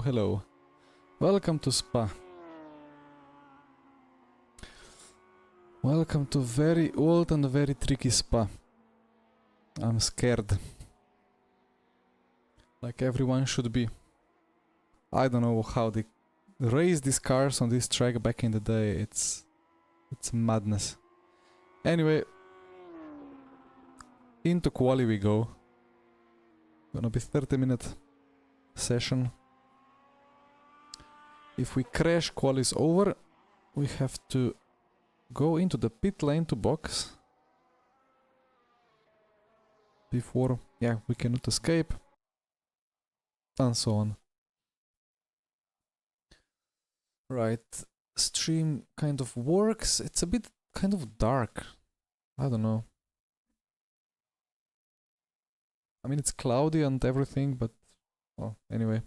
Hello. Welcome to Spa. Welcome to very old and very tricky Spa. I'm scared. Like everyone should be. I don't know how they raised these cars on this track back in the day. It's madness. Anyway, into quali we go. Gonna be 30-minute session. If we crash, quali is over. We have to go into the pit lane to box before, yeah, we cannot escape, and so on. Right, stream kind of works. It's a bit kind of dark. I don't know. I mean, it's cloudy and everything, but well, anyway.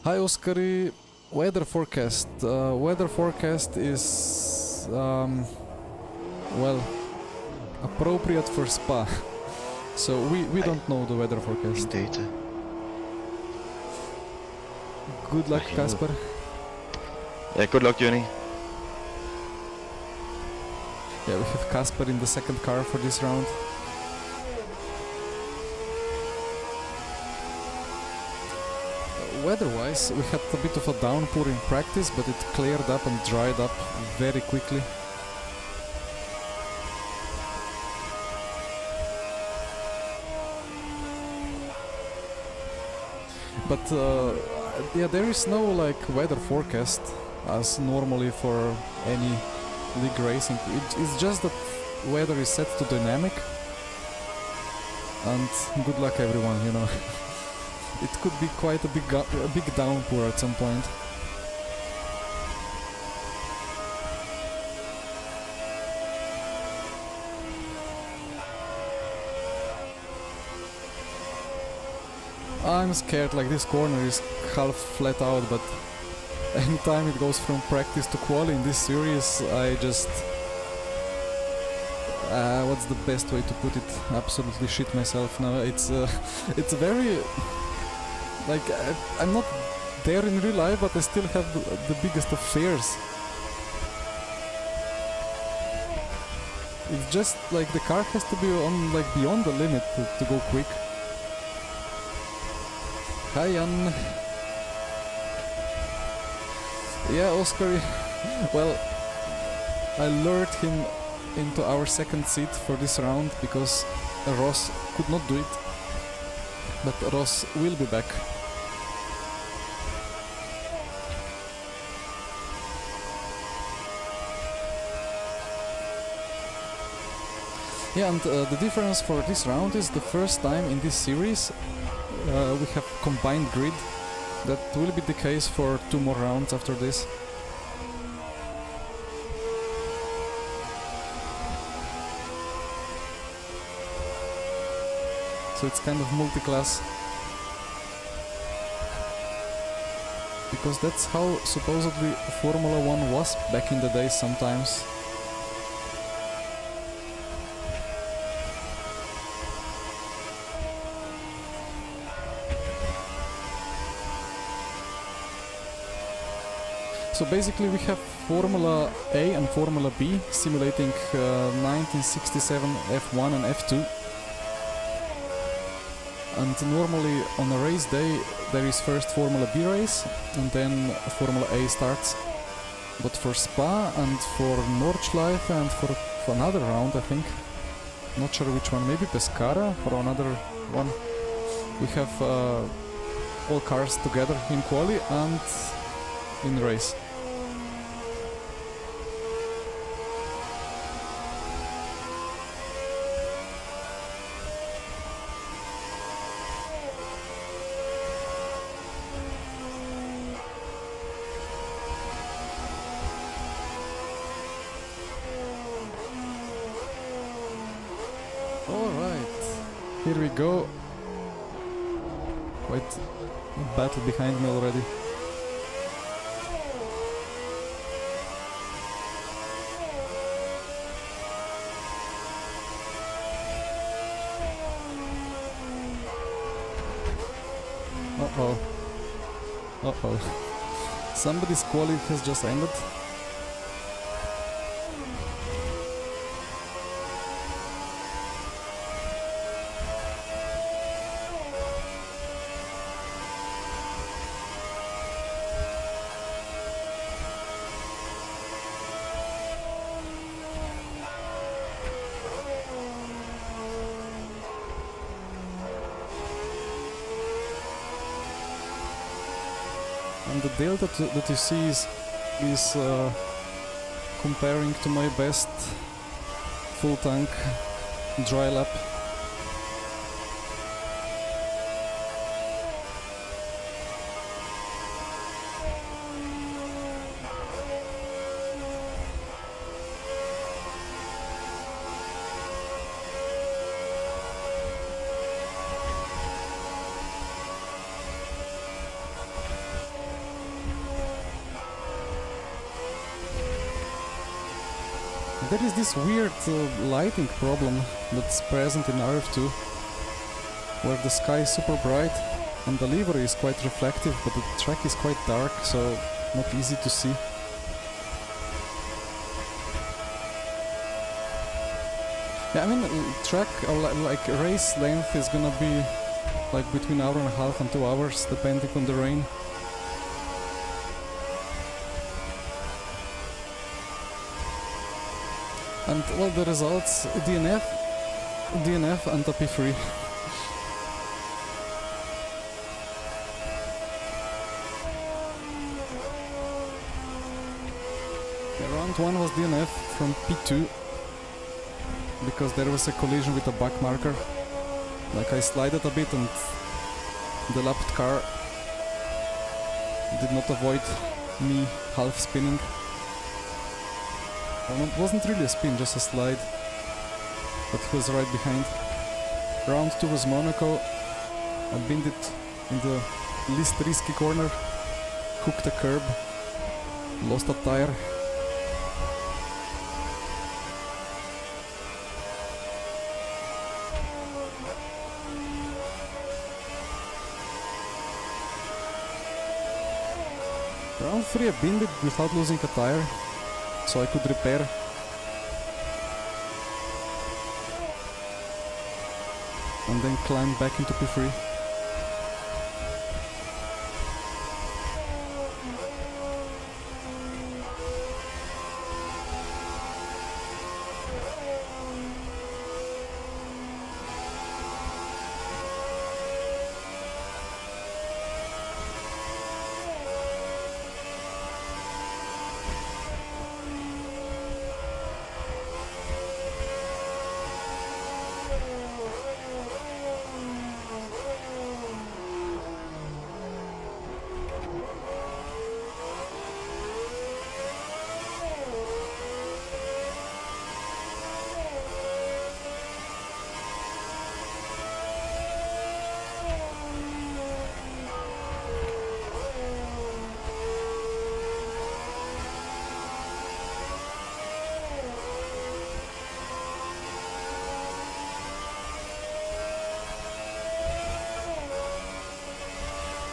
Hi, Oskari. Weather forecast. Weather forecast is well, appropriate for Spa. So we don't know the weather forecast. Data. Good luck, Casper. Yeah, good luck, Juni. Yeah, we have Casper in the second car for this round. Weather-wise, we had a bit of a downpour in practice, but it cleared up and dried up very quickly. But yeah, there is no like weather forecast as normally for any league racing. It's just that weather is set to dynamic. And good luck everyone, you know. It could be quite a big downpour at some point. I'm scared, like this corner is half flat out, but anytime it goes from practice to quali in this series, I just... what's the best way to put it? Absolutely shit myself now. It's very... Like, I'm not there in real life, but I still have the biggest of fears. It's just like the car has to be on, like, beyond the limit to go quick. Hi, Jan. Yeah, Oscar. Well, I lured him into our second seat for this round because Ross could not do it. But Ross will be back. Yeah, and the difference for this round is the first time in this series we have combined grid. That will be the case for 2 more rounds after this. So it's kind of multi-class. Because that's how supposedly Formula 1 was back in the day sometimes. So basically we have Formula A and Formula B simulating 1967 F1 and F2. And normally on a race day there is first Formula B race and then Formula A starts. But for Spa and for Nordschleife and for another round, I think, not sure which one, maybe Pescara for another one, we have all cars together in quali and in race. here we go. Quite a battle behind me already. Uh-oh. Uh-oh. Somebody's quality has just ended. And the delta that you see is comparing to my best full tank dry lap. There is this weird lighting problem that's present in RF2, where the sky is super bright and the livery is quite reflective, but the track is quite dark, so not easy to see. Yeah, I mean, track or like race length is gonna be like between hour and a half and 2 hours, depending on the rain. And well, the results, DNF and a P3. Round 1 was DNF from P2, because there was a collision with a back marker. Like I slided a bit and the lapped car did not avoid me half spinning. Well, it wasn't really a spin, just a slide, but he was right behind. Round 2 was Monaco. I binned it in the least risky corner, hooked a curb, lost a tire. Round 3 I binned it without losing a tire, so I could repair. And then climb back into P3.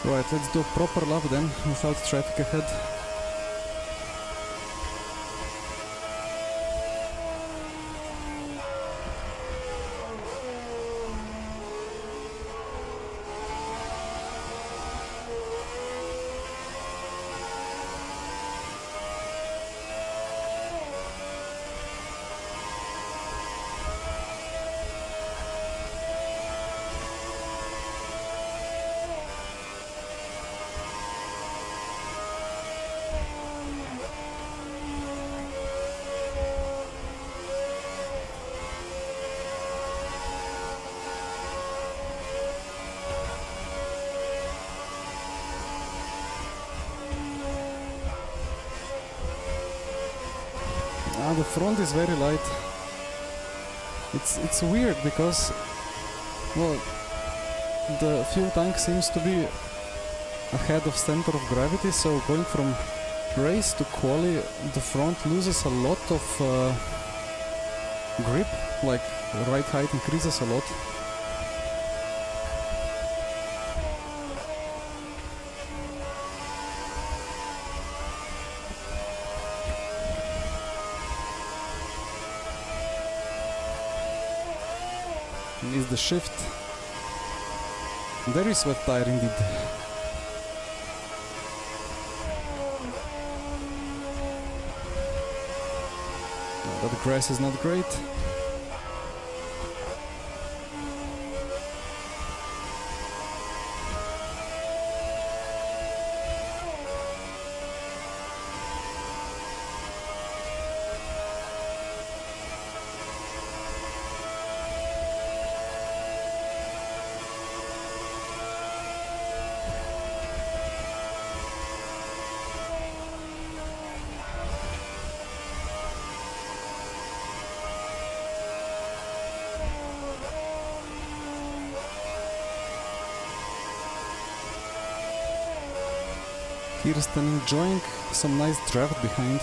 Right, let's do a proper lap then, without traffic ahead. The front is very light. It's weird because Well, the fuel tank seems to be ahead of center of gravity, so going from race to quali, the front loses a lot of grip, like ride height increases a lot. Is the shift. There is wet tire indeed. But the grass is not great. Kirsten enjoying some nice draft behind.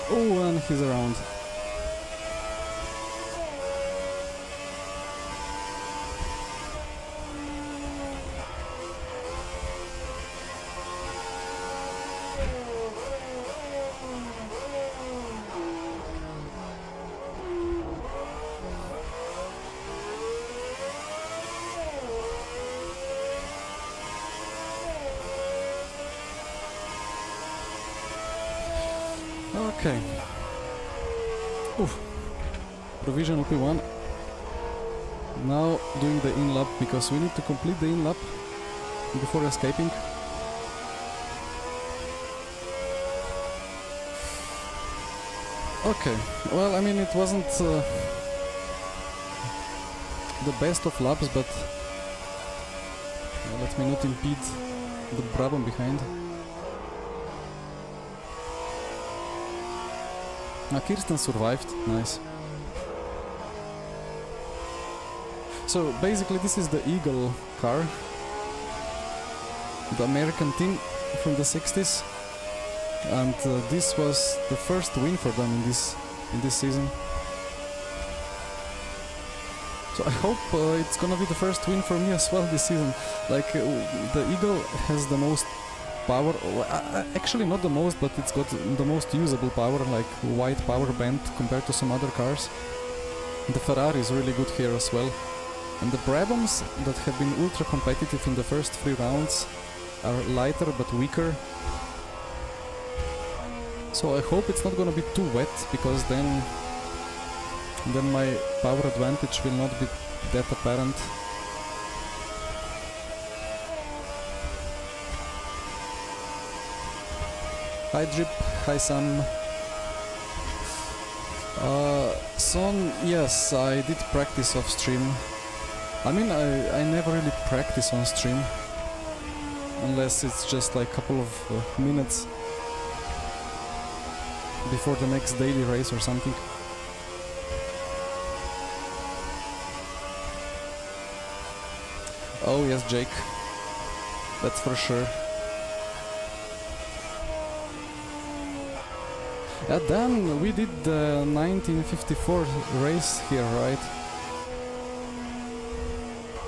Oh, and he's around. Okay. Oof. Provisional P1. Now doing the in-lap because we need to complete the in-lap before escaping. Okay, well, I mean, it wasn't the best of laps, but let me not impede the Brabham behind. Kirsten survived, nice. So basically this is the Eagle car, the American team from the 60s, and this was the first win for them in this season. So I hope it's gonna be the first win for me as well this season. Like the Eagle has the most power, actually not the most, but it's got the most usable power, like wide power band compared to some other cars. The Ferrari is really good here as well. And the Brabhams that have been ultra competitive in the first 3 rounds are lighter but weaker. So I hope it's not gonna be too wet, because then my power advantage will not be that apparent. Hi Drip, hi Sam. Son, yes, I did practice off stream. I mean, I never really practice on stream, unless it's just like a couple of minutes before the next daily race or something. Oh yes, Jake, that's for sure. Yeah, Dan, we did the 1954 race here, right?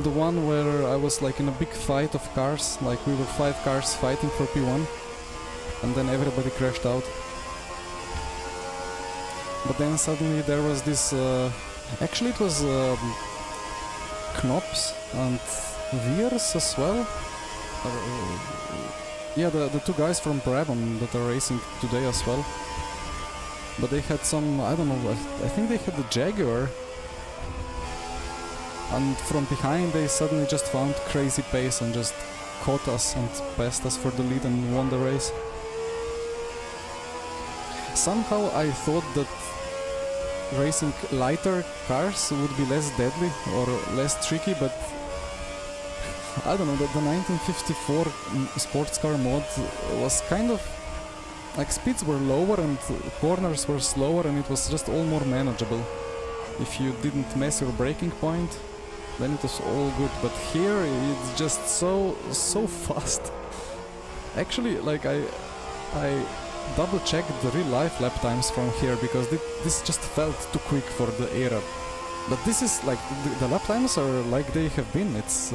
The one where I was like in a big fight of cars, like we were 5 cars fighting for P1, and then everybody crashed out. But then suddenly there was this, actually it was Knops and Veers as well. Yeah, the 2 guys from Brabham that are racing today as well. But they had some, I don't know, I think they had the Jaguar. And from behind they suddenly just found crazy pace and just caught us and passed us for the lead and won the race. somehow I thought that racing lighter cars would be less deadly or less tricky, but I don't know, the 1954 sports car mod was kind of like speeds were lower and corners were slower, and it was just all more manageable. If you didn't mess your braking point, then it was all good, but here it's just so fast. Actually, like I double checked the real life lap times from here because this just felt too quick for the era. But this is like the lap times are like they have been. It's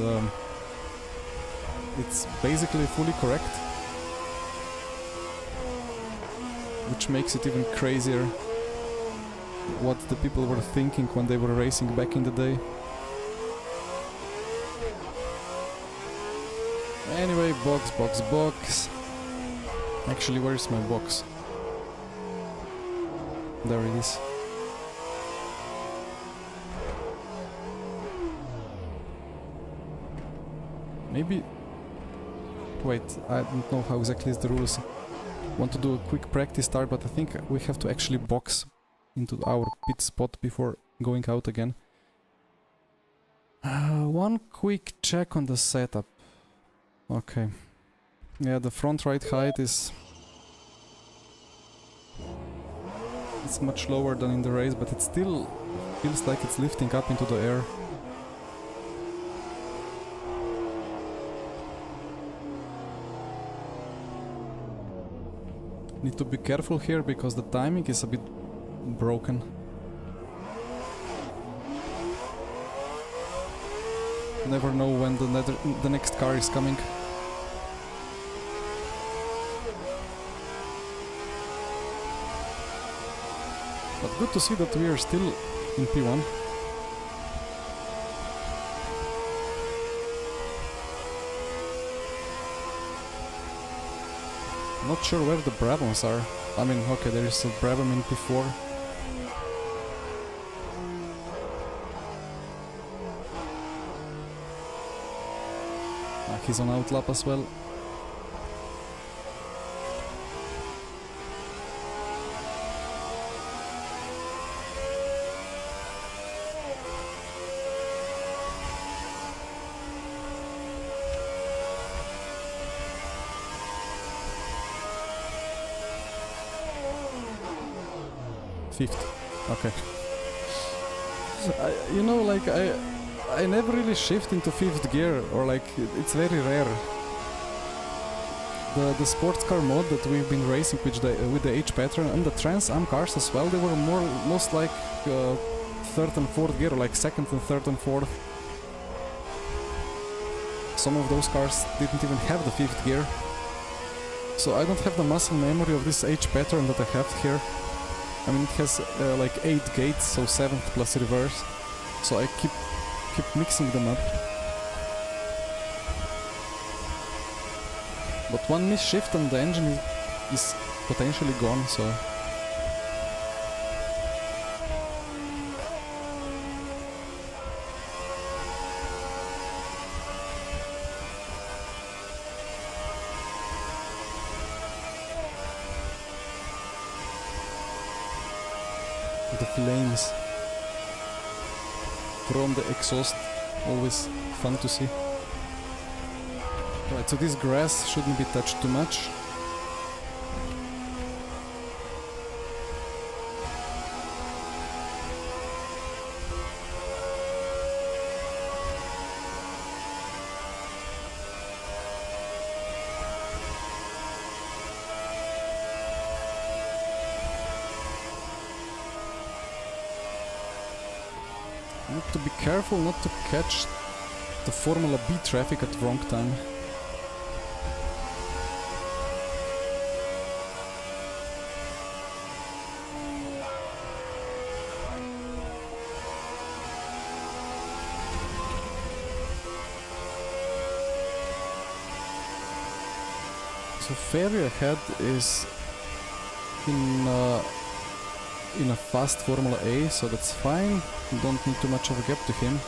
basically fully correct, which makes it even crazier what the people were thinking when they were racing back in the day. Anyway, box. Actually, where is my box? There it is. Maybe... Wait, I don't know how exactly is the rules. Want to do a quick practice start, but I think we have to actually box into our pit spot before going out again. One quick check on the setup. Okay. Yeah, the front right height is... It's much lower than in the race, but it still feels like it's lifting up into the air. Need to be careful here because the timing is a bit broken. Never know when the next car is coming. But good to see that we are still in P1. Not sure where the Brabhams are. I mean, okay, there is a Brabham in P4. He's on outlap as well. Fifth. Okay. You know, like I never really shift into fifth gear, or like it's very rare. The sports car mode that we've been racing with the H pattern and the Trans Am cars as well, they were most like third and fourth gear, or like second and third and fourth. Some of those cars didn't even have the fifth gear. So I don't have the muscle memory of this H pattern that I have here. I mean, it has like 8 gates, so 7th plus reverse. So I keep mixing them up. But one miss shift and the engine is potentially gone, so... The flames from the exhaust, always fun to see. Right, so this grass shouldn't be touched too much. Need to be careful not to catch the Formula B traffic at the wrong time. So Ferry ahead is in a fast Formula A, so that's fine. You don't need too much of a gap to him.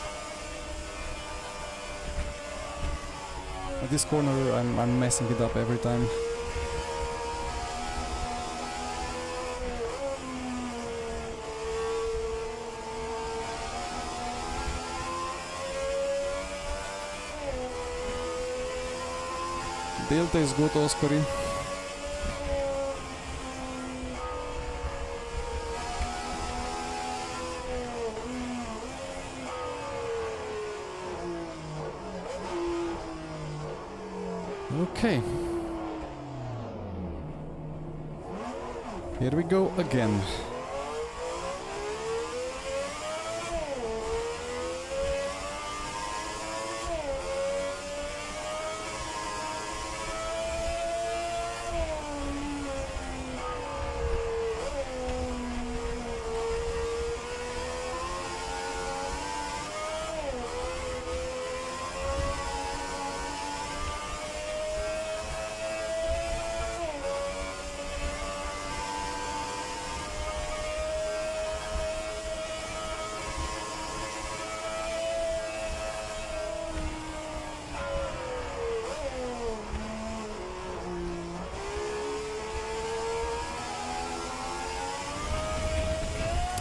At this corner I'm messing it up every time. Still tastes good, Oskari. Okay. Here we go again.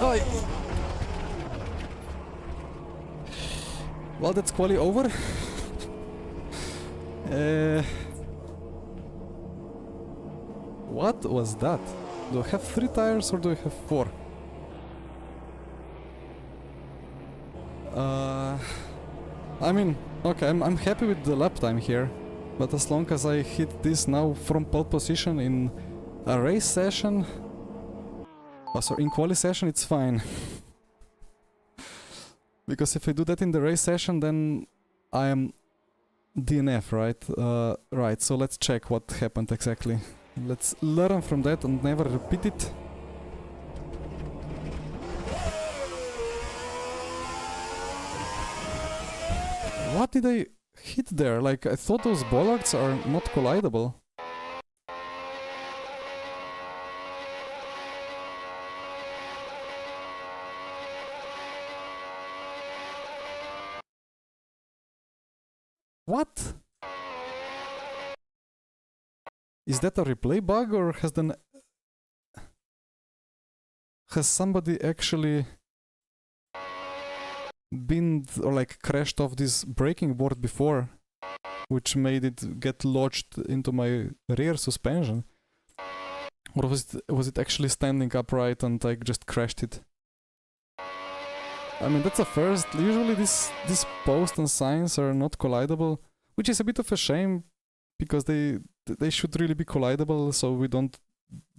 Oh, well, that's quali over. What was that? Do I have 3 tires or do I have 4? I mean, okay, I'm happy with the lap time here, but as long as I hit this now from pole position in a race session, oh, sorry, in quali session, it's fine. Because if I do that in the race session, then I am DNF, right? Right, so let's check what happened exactly. Let's learn from that and never repeat it. What did I hit there? Like, I thought those bollards are not collidable. What? Is that a replay bug or has somebody actually been or like crashed off this braking board before, which made it get lodged into my rear suspension? Or was it actually standing upright and I just crashed it? I mean, that's a first. Usually these posts and signs are not collidable, which is a bit of a shame because they should really be collidable, so we don't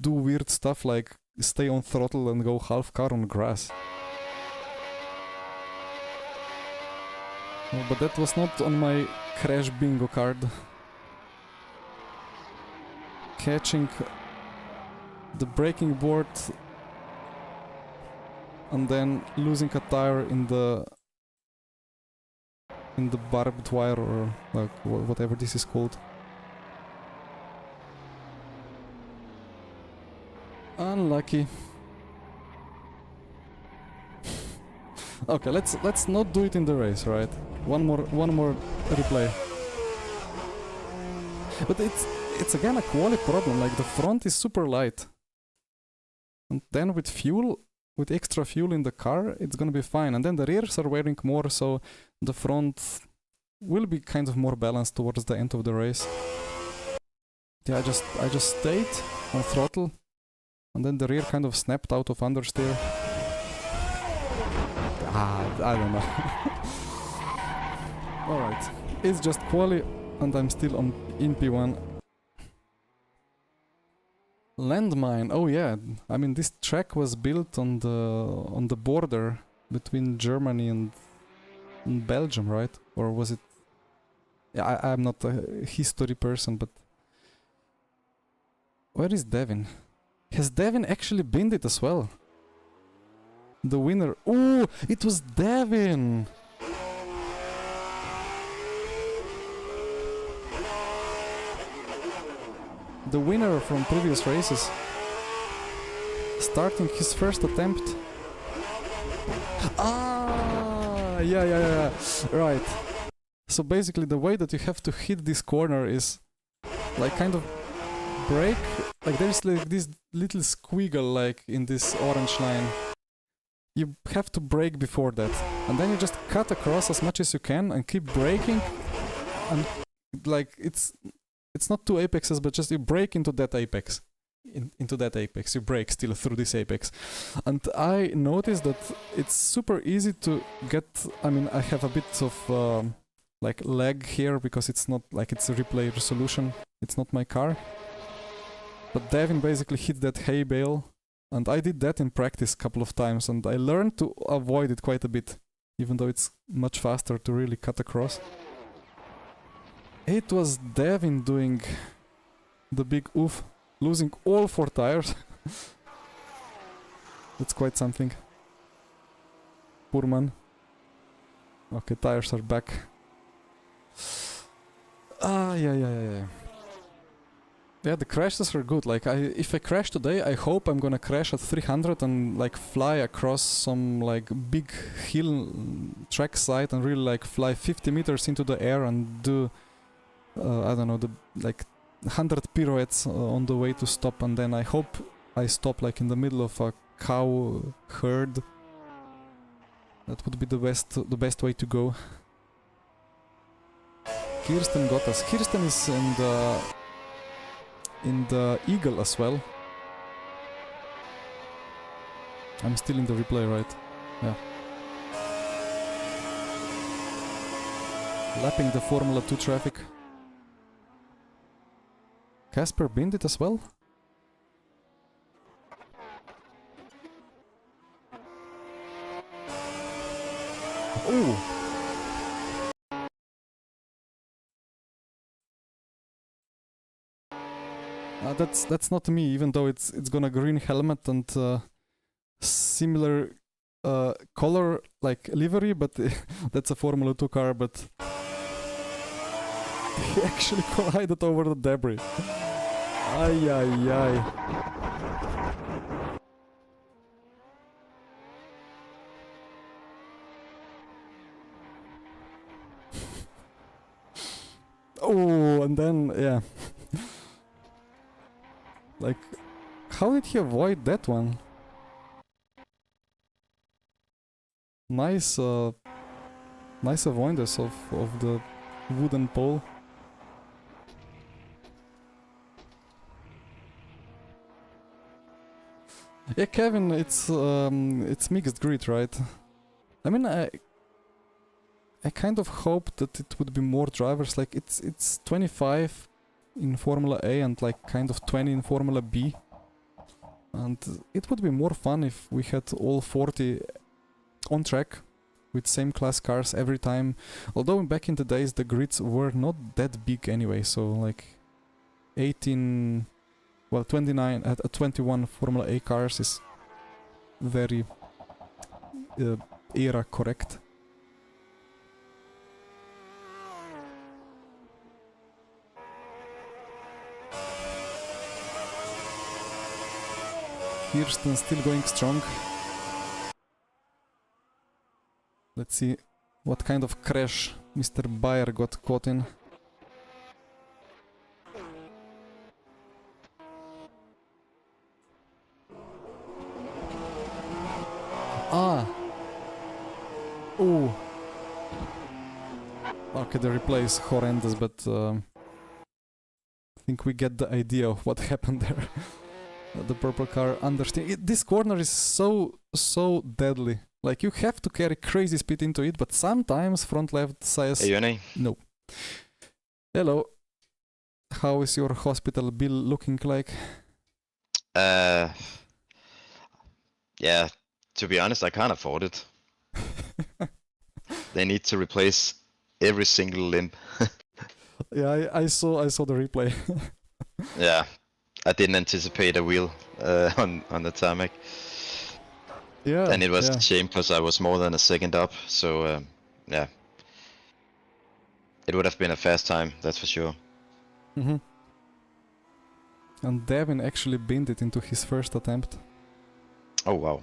do weird stuff like stay on throttle and go half car on grass. But that was not on my crash bingo card. Catching the braking board and then losing a tire in the barbed wire or like whatever this is called. Unlucky. Okay, let's not do it in the race, right? One more replay. But it's again a quality problem. Like the front is super light, and then with extra fuel in the car, it's gonna be fine. And then the rears are wearing more, so the front will be kind of more balanced towards the end of the race. Yeah, I just stayed on throttle, and then the rear kind of snapped out of understeer. I don't know. Alright, it's just quali, and I'm still in P1. Landmine, oh yeah, I mean this track was built on the border between Germany and Belgium, right? Or was it? Yeah, I'm not a history person, but where is Devin? Has Devin actually binned it as well? The winner. Oh, it was Devin! The winner from previous races. Starting his first attempt. Ah, yeah. Right. So basically the way that you have to hit this corner is like kind of brake. Like there's like this little squiggle like in this orange line. You have to brake before that, and then you just cut across as much as you can and keep braking, and like it's it's not two apexes, but just you break into that apex. Into that apex, you break still through this apex. And I noticed that it's super easy to get, I mean, I have a bit of like lag here because it's not like it's a replay resolution, it's not my car. But Devin basically hit that hay bale, and I did that in practice a couple of times, and I learned to avoid it quite a bit, even though it's much faster to really cut across. It was Devin doing the big oof, losing all 4 tires. That's quite something. Poor man. Okay, tires are back. Yeah. Yeah, the crashes are good. Like, if I crash today, I hope I'm gonna crash at 300 and like fly across some like big hill track site and really like fly 50 meters into the air and do I don't know, the like 100 pirouettes on the way to stop, and then I hope I stop like in the middle of a cow herd. That would be the best way to go. Kirsten got us. Kirsten is in the Eagle as well. I'm still in the replay, right? Yeah. Lapping the Formula 2 traffic. Casper binned it as well? Ooh! That's not me, even though it's got a green helmet and similar color like livery, but that's a Formula 2 car, but he actually collided over the debris. Ay ay ay. Oh, and then yeah. Like, how did he avoid that one? Nice nice avoidance of the wooden pole. Yeah, Kevin, it's mixed grid, right? I mean, I kind of hope that it would be more drivers. Like, it's 25 in Formula A and like kind of 20 in Formula B. And it would be more fun if we had all 40 on track with same class cars every time. Although back in the days the grids were not that big anyway, so like 18, well 29 at 21 Formula A cars is very era correct. Kirsten still going strong. Let's see what kind of crash Mr. Bayer got caught in. Ah! Ooh! Okay, the replay is horrendous, but I think we get the idea of what happened there. The purple car understeer. This corner is so deadly. Like, you have to carry crazy speed into it, but sometimes front left says... Hey, Yoni. No. Hello. How is your hospital bill looking like? Yeah, to be honest, I can't afford it. They need to replace every single limb. Yeah, I saw the replay. Yeah, I didn't anticipate a wheel on the tarmac. Yeah, and it was a shame because I was more than a second up, so yeah. It would have been a fast time, that's for sure. Mm-hmm. And Devin actually binned it into his first attempt. Oh wow.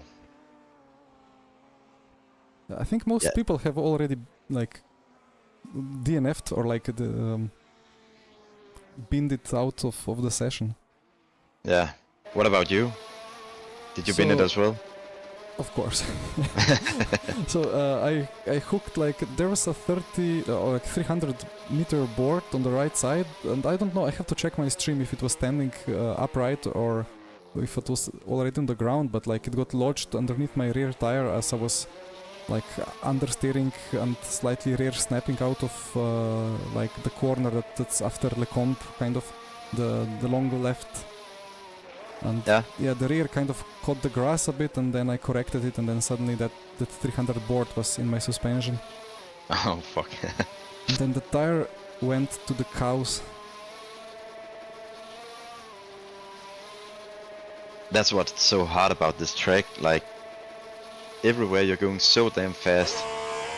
I think most people have already like DNF'd or like binned it out of the session. Yeah. What about you? Did you bin it as well? Of course. So I hooked like there was a 30 or like 300 meter board on the right side, and I don't know. I have to check my stream if it was standing upright or if it was already on the ground. But like it got lodged underneath my rear tire as I was like understeering and slightly rear snapping out of like the corner that's after Lecombe, kind of the long left. And yeah, the rear kind of caught the grass a bit, and then I corrected it, and then suddenly that 300 board was in my suspension. Oh fuck. And then the tire went to the cows. That's what's so hard about this track. Like everywhere you're going so damn fast,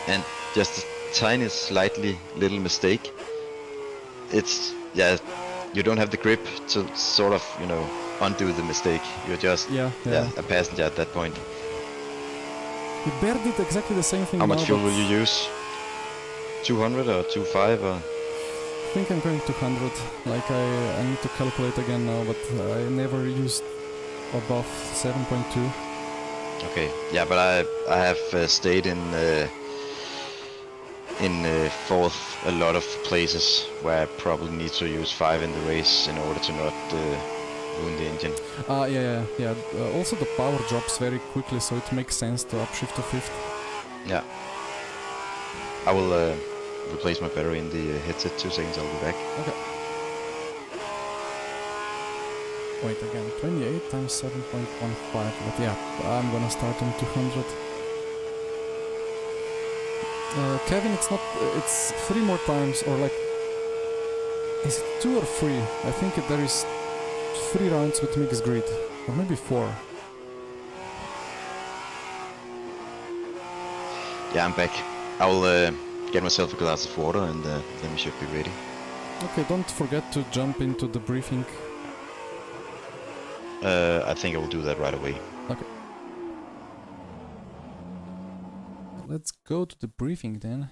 and just a tiny, slightly little mistake. It's you don't have the grip to sort of, you know, undo the mistake. You're just a passenger at that point. You Bear did exactly the same thing. How much fuel will you use? 200 or 2.5 or? I think I'm going 200. Like I need to calculate again now, but I never used above 7.2. Okay, yeah, but I have stayed in fourth a lot of places where I probably need to use 5 in the race in order to not ruin the engine. Yeah. Also the power drops very quickly, so it makes sense to upshift to 5th. Yeah. I will replace my battery in the headset. 2 seconds, I'll be back. Okay. Wait again, 28 times 7.15, but yeah, I'm gonna start on 200. Kevin, it's 3 more times, or like, is it 2 or 3? I think there is 3 rounds with mixed grid, or maybe 4. Yeah, I'm back. I'll get myself a glass of water and then we should be ready. Okay, don't forget to jump into the briefing. I think I will do that right away. Okay. Let's go to the briefing then.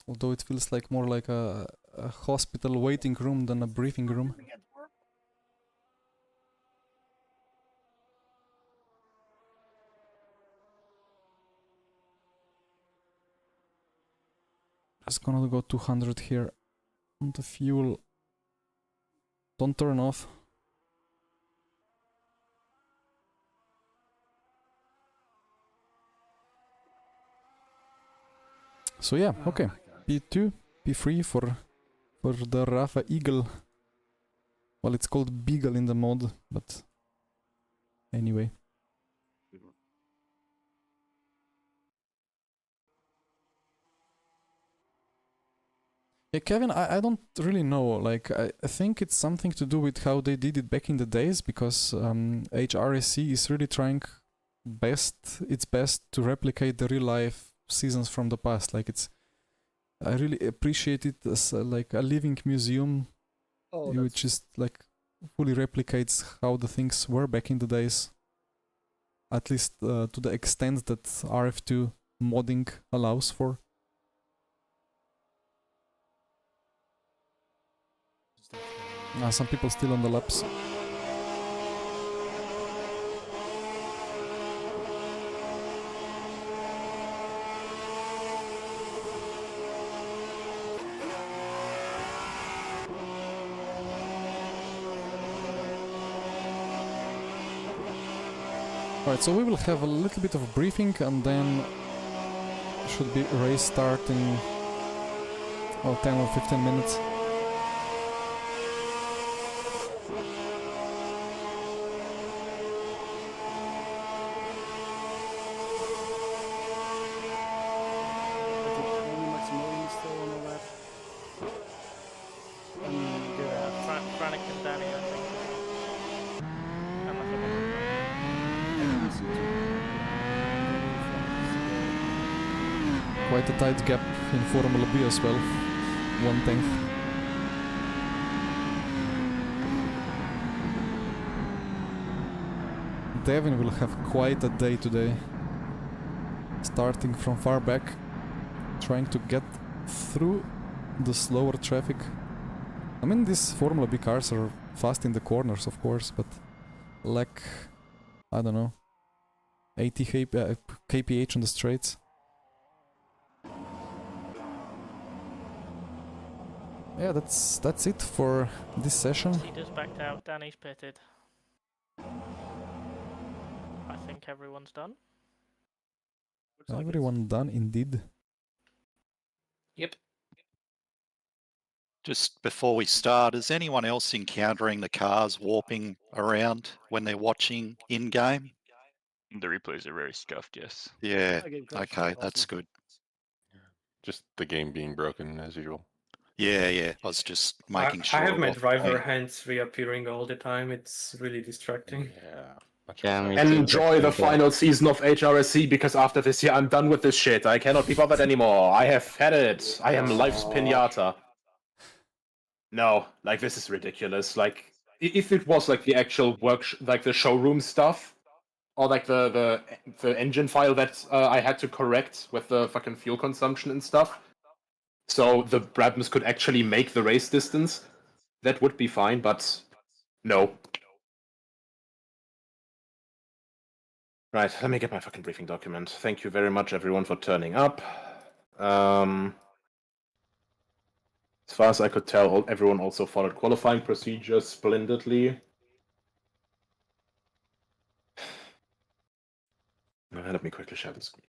Although it feels like more like a hospital waiting room than a briefing room. Just gonna go 200 here on the fuel. Don't turn off. So yeah, okay. P2, P3 for the Rafa Eagle. Well, it's called Beagle in the mod, but anyway. Yeah, Kevin, I don't really know. Like, I think it's something to do with how they did it back in the days, because HRSC is really trying its best to replicate the real life seasons from the past. Like, I really appreciate it as like a living museum, which is like fully replicates how the things were back in the days. At least to the extent that RF2 modding allows for. Some people still on the laps. Alright, so we will have a little bit of a briefing and then should be race start in 10 or 15 minutes. Quite a tight gap in Formula B as well, 1/10. Devin will have quite a day today, starting from far back, trying to get through the slower traffic I mean, these Formula B cars are fast in the corners, of course, but lack, I don't know, 80 kph on the straights. Yeah, that's it for this session. Cedars backed out, Danny's pitted. I think everyone's done. Everyone done, indeed. Yep. Just before we start, is anyone else encountering the cars warping around when they're watching in-game? The replays are very scuffed, yes. Yeah, okay, that's good. Just the game being broken as usual. Yeah, I was just making sure. I have my driver hands reappearing all the time. It's really distracting. Yeah. Enjoy the final season of HRSC, because after this year I'm done with this shit. I cannot be bothered anymore. I have had it. I am life's pinata. No, like, this is ridiculous. Like, if it was like the actual like the showroom stuff, or like the engine file that I had to correct with the fucking fuel consumption and stuff, so the Brabhams could actually make the race distance, that would be fine, but no. Right, let me get my fucking briefing document. Thank you very much, everyone, for turning up. As far as I could tell, everyone also followed qualifying procedures splendidly. Let me quickly share the screen.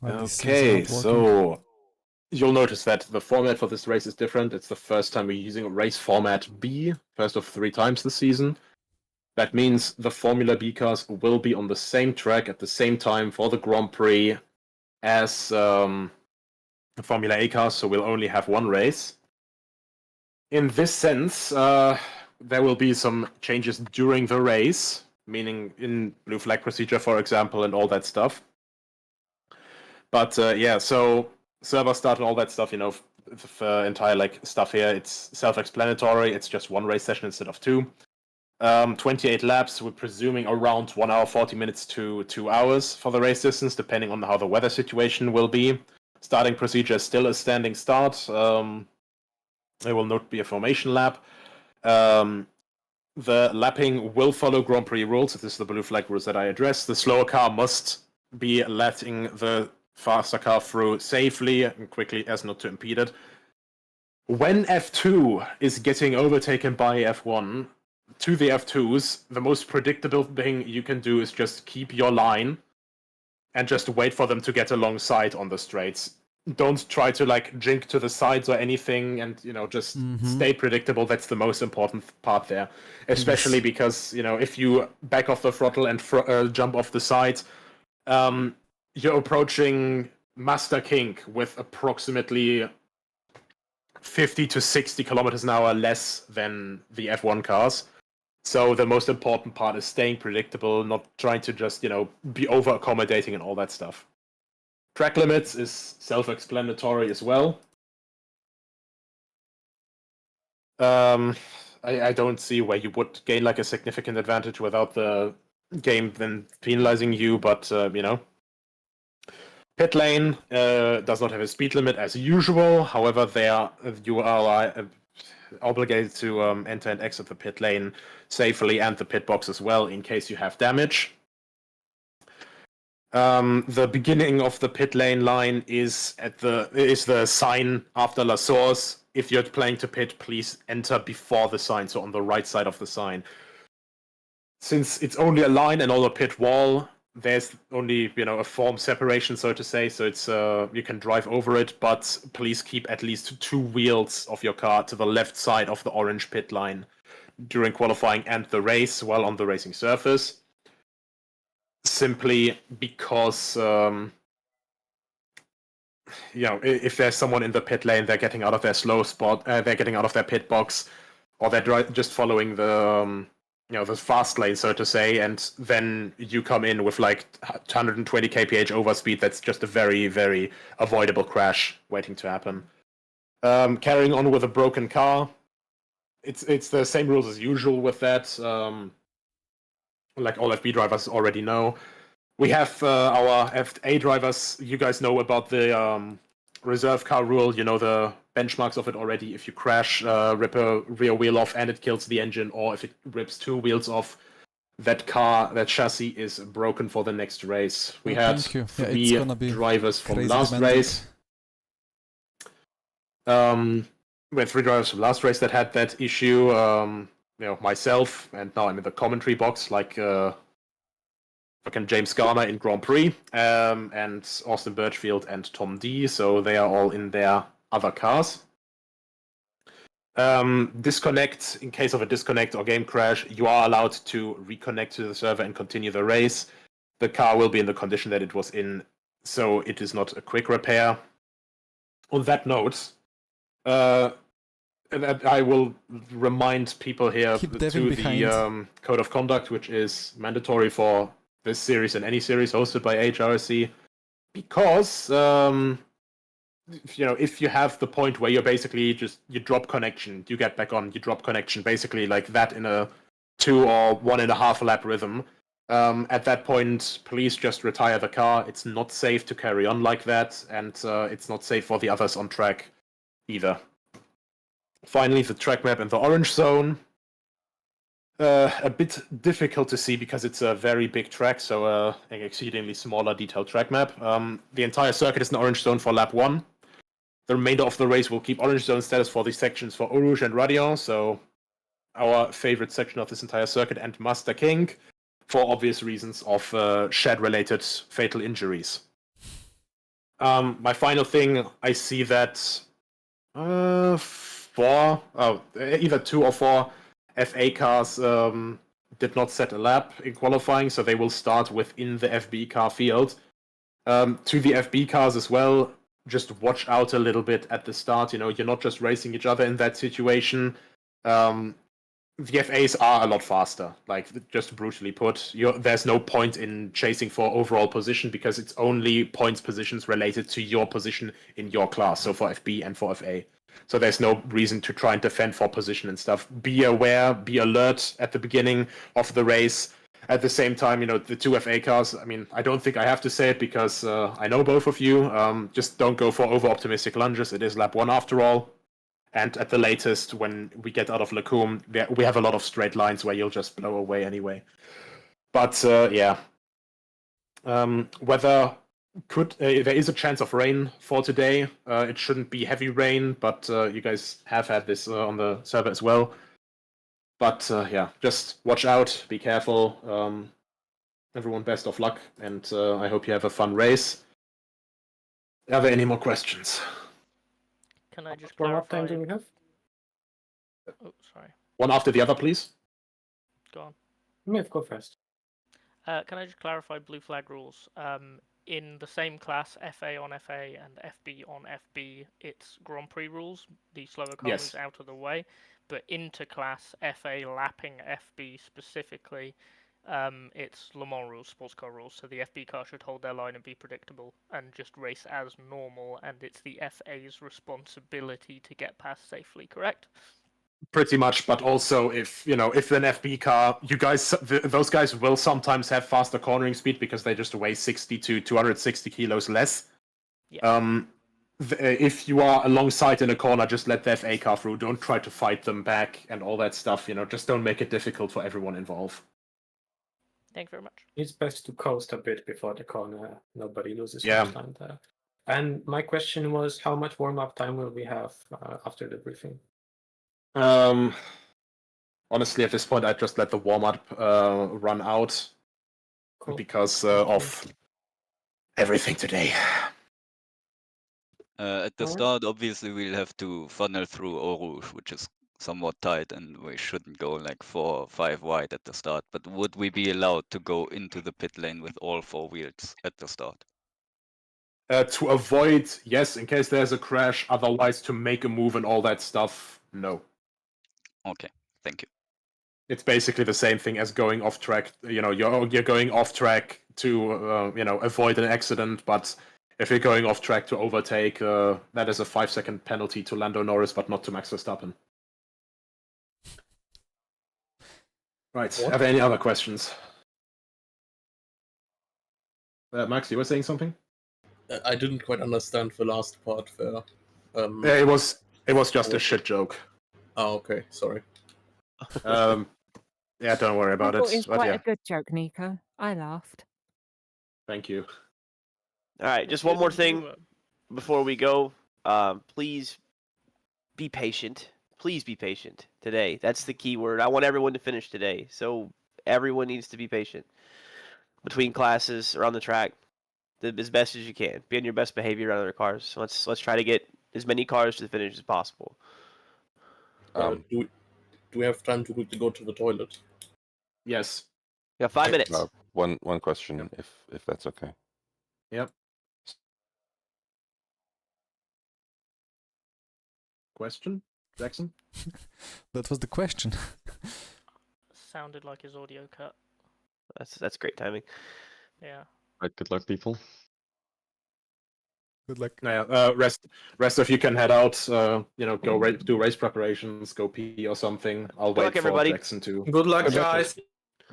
Okay, so you'll notice that the format for this race is different. It's the first time we're using race format B, first of 3 times this season. That means the Formula B cars will be on the same track at the same time for the Grand Prix as the Formula A cars, so we'll only have 1 race. In this sense, there will be some changes during the race, meaning in blue flag procedure, for example, and all that stuff. But yeah, so server start and all that stuff, you know, the entire like stuff here, it's self-explanatory. It's just 1 race session instead of 2. 28 laps, we're presuming around 1 hour 40 minutes to 2 hours for the race distance, depending on how the weather situation will be. Starting procedure is still a standing start. There will not be a formation lap. The lapping will follow Grand Prix rules. This is the blue flag rules that I addressed. The slower car must be letting the faster car through safely and quickly as not to impede it. When F2 is getting overtaken by F1, to the F2s, the most predictable thing you can do is just keep your line and just wait for them to get alongside on the straights. Don't try to like jink to the sides or anything, and you know, just stay predictable. That's the most important part there, especially because, you know, if you back off the throttle and jump off the side, you're approaching Master King with approximately 50 to 60 kilometers an hour less than the F1 cars. So the most important part is staying predictable, not trying to just, you know, be over-accommodating and all that stuff. Track limits is self-explanatory as well. I don't see where you would gain like a significant advantage without the game then penalizing you, but, you know. Pit lane does not have a speed limit as usual. However, you are obligated to enter and exit the pit lane safely and the pit box as well in case you have damage. The beginning of the pit lane line is the sign after La Source. If you're planning to pit, please enter before the sign, so on the right side of the sign. Since it's only a line and not a pit wall, there's only, you know, a form separation, so to say, so it's you can drive over it, but please keep at least 2 wheels of your car to the left side of the orange pit line during qualifying and the race while on the racing surface. Simply because, you know, if there's someone in the pit lane, they're getting out of their slow spot, they're getting out of their pit box, or they're just following the the fast lane, so to say, and then you come in with like 120 kph overspeed. That's just a very, very avoidable crash waiting to happen. Carrying on with a broken car, it's the same rules as usual with that. Like all FB drivers already know. We have our FA drivers. You guys know about the reserve car rule. You know the benchmarks of it already. If you crash, rip a rear wheel off and it kills the engine, or if it rips 2 wheels off, that chassis is broken for the next race. We had 3 drivers from last race. We had 3 drivers from last race that had that issue. Myself, and now I'm in the commentary box, like fucking James Garner in Grand Prix, and Austin Birchfield and Tom D. So they are all in their other cars. Disconnect, in case of a disconnect or game crash, you are allowed to reconnect to the server and continue the race. The car will be in the condition that it was in, so it is not a quick repair. On that note, I will remind people here to the code of conduct, which is mandatory for this series and any series hosted by HRSC, because if you have the point where you're basically you drop connection, you get back on, you drop connection, basically like that in a 2 or 1.5 lap rhythm. At that point, please just retire the car. It's not safe to carry on like that, and it's not safe for the others on track either. Finally, the track map in the orange zone. A bit difficult to see because it's a very big track, so an exceedingly smaller detailed track map. The entire circuit is an orange zone for lap 1. The remainder of the race will keep orange zone status for the sections for Eau Rouge and Radion, so our favorite section of this entire circuit, and Master King, for obvious reasons of shed-related fatal injuries. My final thing, I see that either 2 or 4 FA cars did not set a lap in qualifying, so they will start within the FB car field. To the FB cars as well, just watch out a little bit at the start. You're not just racing each other in that situation. The FAs are a lot faster, like, just brutally put. There's no point in chasing for overall position because it's only points positions related to your position in your class, so for FB and for FA. So there's no reason to try and defend for position and stuff. Be aware, be alert at the beginning of the race. At the same time, the 2 FA cars, I don't think I have to say it because I know both of you. Just don't go for over-optimistic lunges. It is lap 1 after all. And at the latest, when we get out of Lacombe, we have a lot of straight lines where you'll just blow away anyway. But, yeah. Weather... there is a chance of rain for today. It shouldn't be heavy rain, but you guys have had this on the server as well. But yeah, just watch out, be careful. Everyone, best of luck, and I hope you have a fun race. Are there any more questions? Can I just What time clarify? do we have? Oh, sorry. One after the other, please. Go on. Myth, go first. Can I just clarify blue flag rules? In the same class, FA on FA and FB on FB, it's Grand Prix rules. The slower car moves out of the way. But inter-class, FA lapping FB specifically, it's Le Mans rules, sports car rules. So the FB car should hold their line and be predictable and just race as normal. And it's the FA's responsibility to get past safely, correct? Pretty much, but also if an FB car, those guys will sometimes have faster cornering speed because they just weigh 60 to 260 kilos less. Yeah. If you are alongside in a corner, just let the FA car through. Don't try to fight them back and all that stuff. Just don't make it difficult for everyone involved. Thank you very much. It's best to coast a bit before the corner. Nobody loses much time there. And my question was, how much warm-up time will we have after the briefing? Honestly, at this point, I'd just let the warm-up run out because of everything today. At the start, obviously, we'll have to funnel through Eau Rouge, which is somewhat tight, and we shouldn't go like 4 or 5 wide at the start. But would we be allowed to go into the pit lane with all 4 wheels at the start? To avoid, yes, in case there's a crash. Otherwise, to make a move and all that stuff, no. Okay, thank you. It's basically the same thing as going off track. You know, you're going off track to avoid an accident, but if you're going off track to overtake, that is a 5-second penalty to Lando Norris, but not to Max Verstappen. Right. Have any other questions? Max, you were saying something? I didn't quite understand the last part there. Yeah, it was just a shit joke. Oh, okay. Sorry. Yeah, don't worry about I thought it. it was But quite yeah, a good joke, Nico. I laughed. thank you. All right, just one more thing before we go. Please be patient. Please be patient today. That's the key word. I want everyone to finish today, so everyone needs to be patient between classes or on the track, as best as you can. Be on your best behavior on other cars. Let's try to get as many cars to the finish as possible. Do we have time to go to the toilet? Yes. Yeah, 5 minutes. One question, if that's okay. Yep. Question, Jackson? That was the question. Sounded like his audio cut. That's great timing. Yeah. Right, good luck, people. Good luck. Yeah, rest of you can head out. Go do race preparations, go pee or something. I'll Good wait luck, for everybody. Jackson to. Good luck, guys.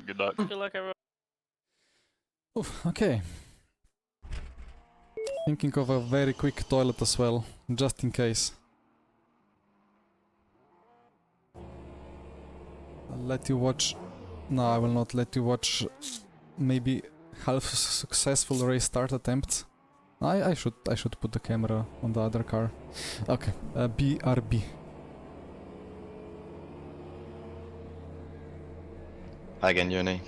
Good luck. Good luck, everyone. Oof, okay. Thinking of a very quick toilet as well, just in case. I'll let you watch. No, I will not let you watch. Maybe half successful race start attempt. I should put the camera on the other car. Okay, BRB. Hi again, Yone.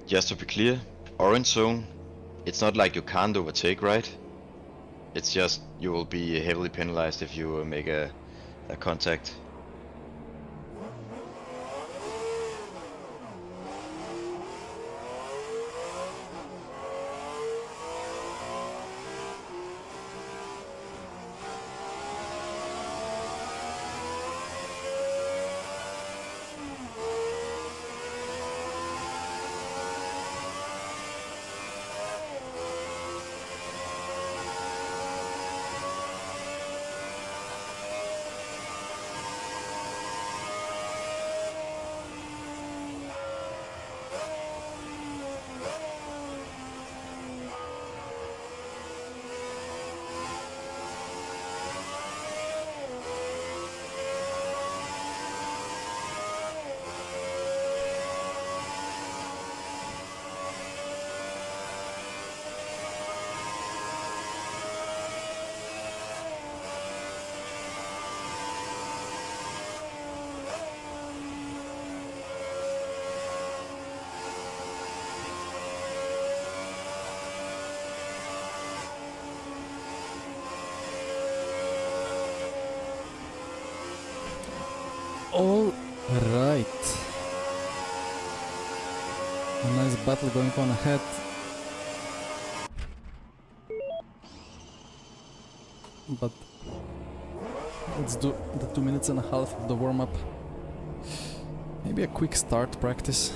Just to be clear, orange zone, it's not like you can't overtake, right? It's just you will be heavily penalized if you make a contact. All right. A nice battle going on ahead. But let's do the 2 minutes and a half of the warm-up. Maybe a quick start practice.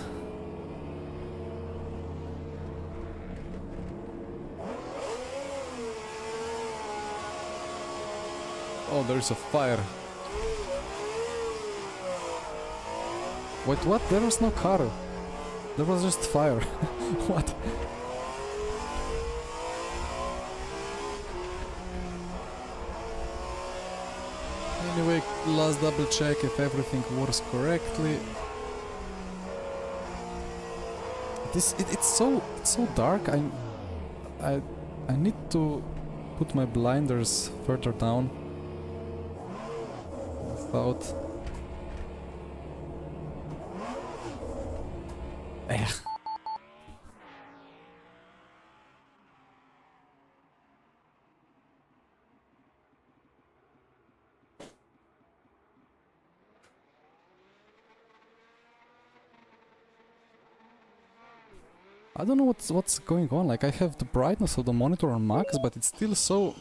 Oh, there's a fire. Wait, what? There was no car. There was just fire. What? Anyway, last double check if everything works correctly. It's so dark. I need to put my blinders further down. Without. I don't know what's going on. Like, I have the brightness of the monitor on max, but it's still so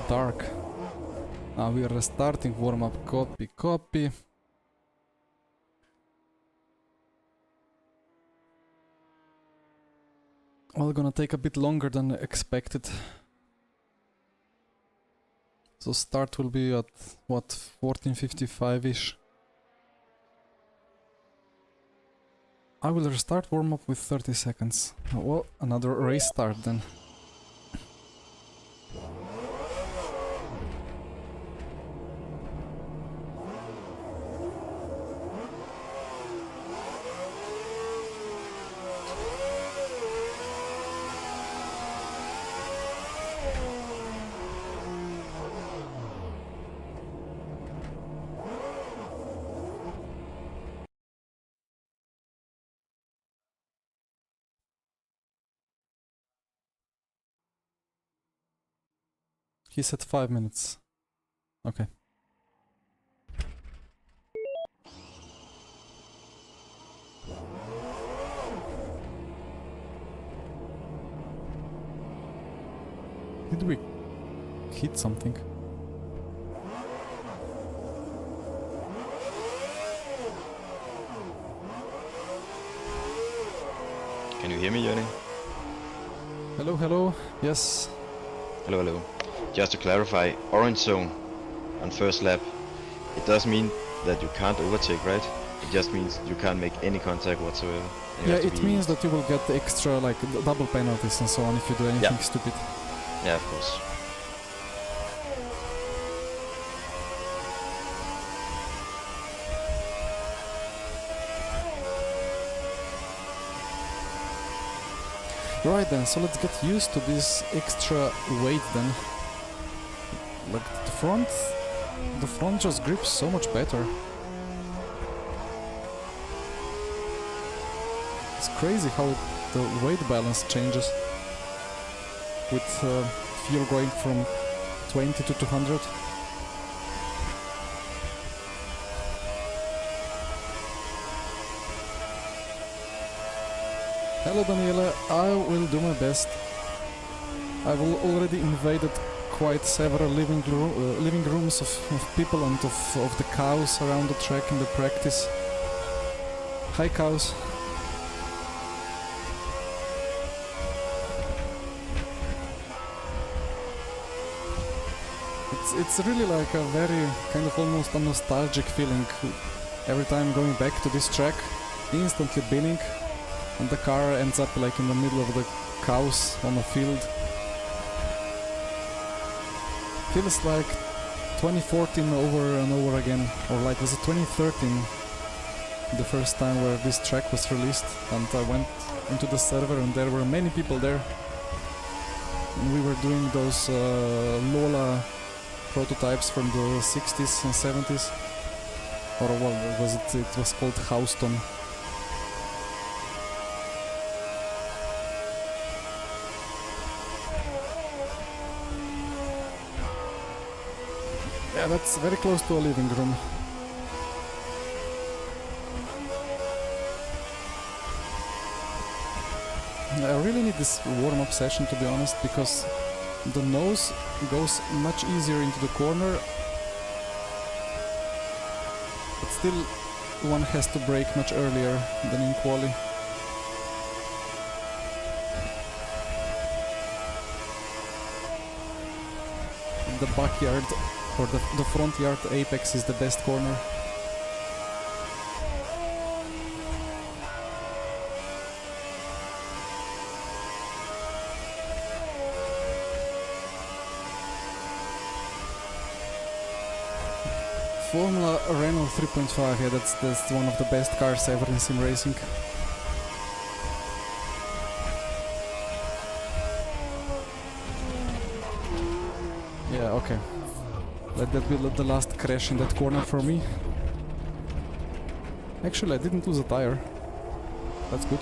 dark. We are restarting warm-up. Copy. Well, gonna take a bit longer than expected. So start will be at, what, 14:55-ish. I will restart warm-up with 30 seconds. Well, another race start then. He said 5 minutes. Okay. Did we hit something? Can you hear me, Johnny? Hello, hello. Yes. Hello, hello. Just to clarify, orange zone on first lap, it does mean that you can't overtake, right? It just means you can't make any contact whatsoever. Yeah, it means that you will get the extra, like, double penalties and so on if you do anything stupid. Yeah, of course. Right then, so let's get used to this extra weight then. Like the front just grips so much better. It's crazy how the weight balance changes with fuel going from 20 to 200. Hello Daniela, I will do my best. I've already invaded quite several living rooms of people and of the cows around the track in the practice. Hi cows. It's really like a very kind of almost a nostalgic feeling. Every time going back to this track, instantly binning, and the car ends up like in the middle of the cows on a field. Feels like 2014 over and over again, or like was it 2013, the first time where this track was released, and I went into the server and there were many people there. And we were doing those Lola prototypes from the 60s and 70s, or what was it? It was called Houston. Yeah, that's very close to a living room. I really need this warm-up session, to be honest, because the nose goes much easier into the corner, but still one has to brake much earlier than in quali. The backyard or the front yard apex is the best corner. Formula Renault 3.5, yeah, that's one of the best cars ever in sim racing. Yeah, okay. Let that be the last crash in that corner for me. Actually, I didn't lose a tire. That's good.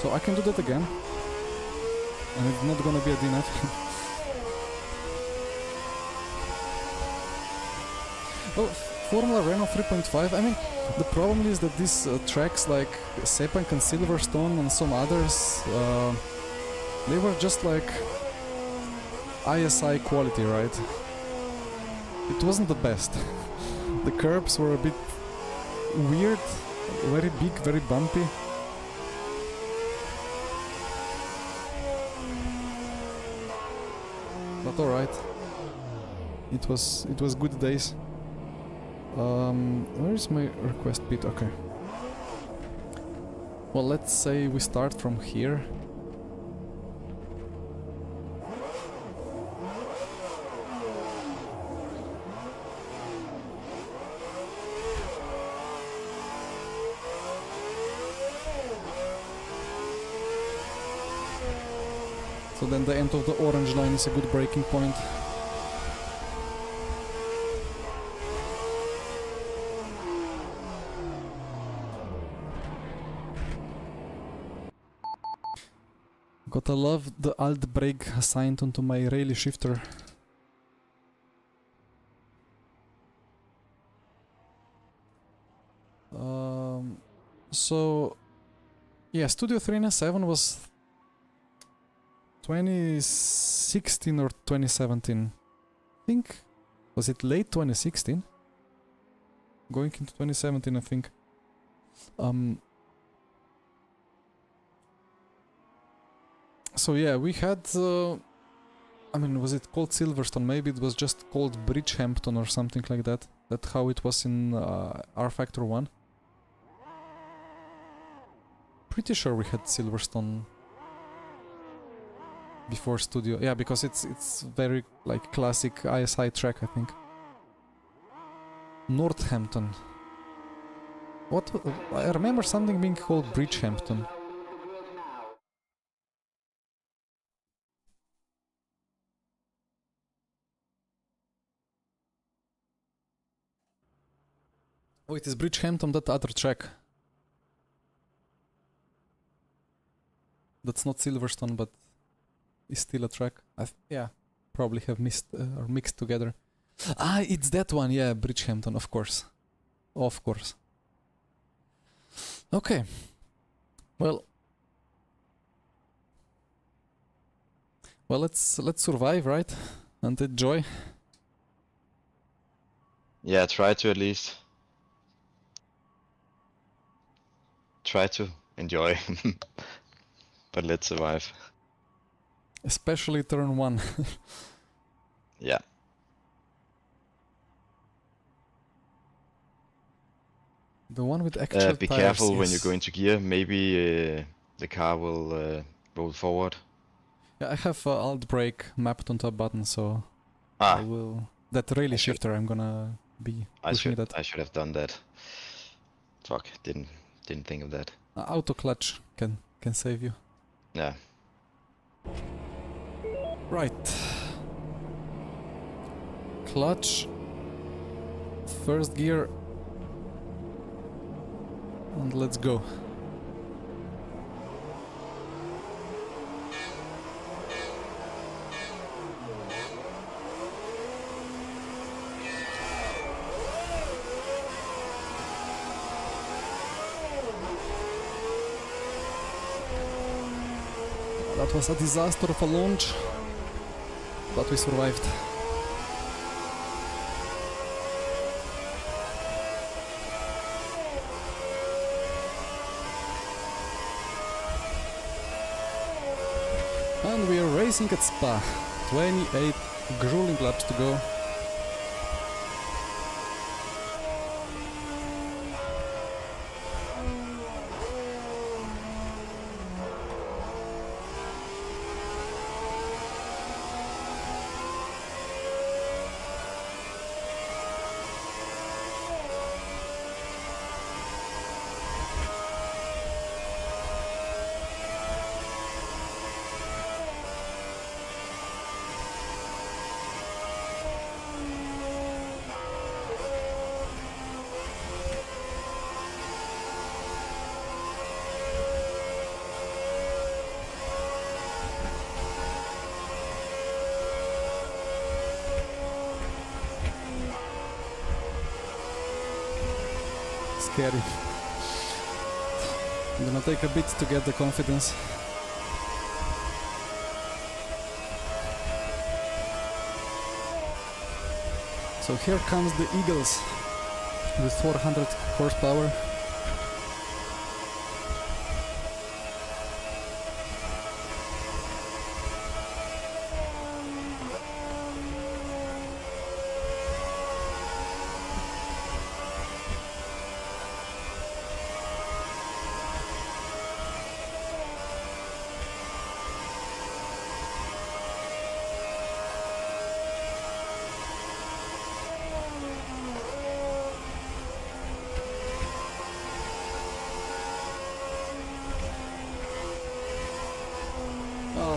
So I can do that again. And it's not gonna be a DNF. Well, Formula Renault 3.5, I mean, the problem is that these tracks like Sepang and Silverstone and some others, they were just like ISI quality, right? It wasn't the best. The curbs were a bit weird, very big, very bumpy. But alright. It was good days. Where is my request bit? Okay. Well, let's say we start from here. So then the end of the orange line is a good breaking point. Gotta love the alt brake assigned onto my Rayleigh shifter. So yeah, Studio 397 was 2016 or 2017. I think, was it late 2016? Going into 2017, I think. So yeah, we had, I mean, was it called Silverstone? Maybe it was just called Bridgehampton or something like that. That's how it was in R Factor 1. Pretty sure we had Silverstone before Studio. Yeah, because it's very like classic ISI track, I think. Northampton. What? I remember something being called Bridgehampton. Oh, it is Bridgehampton, that other track. That's not Silverstone, but is still a track. Yeah, probably have missed or mixed together. Ah, it's that one, yeah, Bridgehampton, of course. Of course. Okay. Well, let's survive, right? And enjoy. Yeah, try to at least. Try to enjoy. But let's survive. Especially turn 1. Yeah. The one with extra be tires, careful yes. when you go into gear. Maybe the car will roll forward. Yeah, I have alt brake mapped onto a button, so I will. That Rayleigh shifter, I'm gonna be pushing that. I should have done that. Fuck, didn't think of that. Auto clutch can save you. Yeah. Right. Clutch. First gear. And let's go. That was a disaster of a launch, but we survived. And we are racing at Spa. 28 grueling laps to go. scary. I'm gonna take a bit to get the confidence. So here comes the Eagles with 400 horsepower.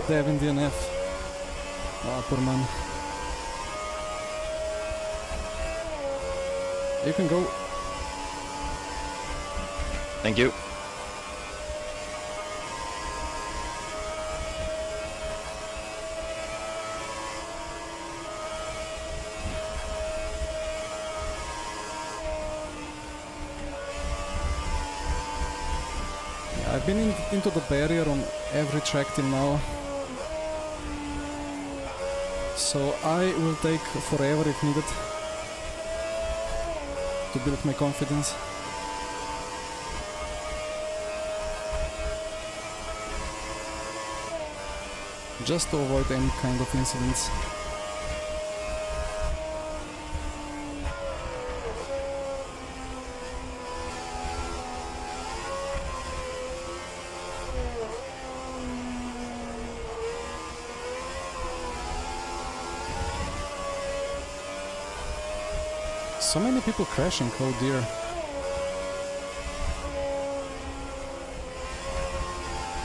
Devin DNF. Ah, poor man. You can go. Thank you. Yeah, I've been into the barrier on every track till now. So I will take forever if needed to build my confidence. Just to avoid any kind of incidents. So many people crashing, oh dear.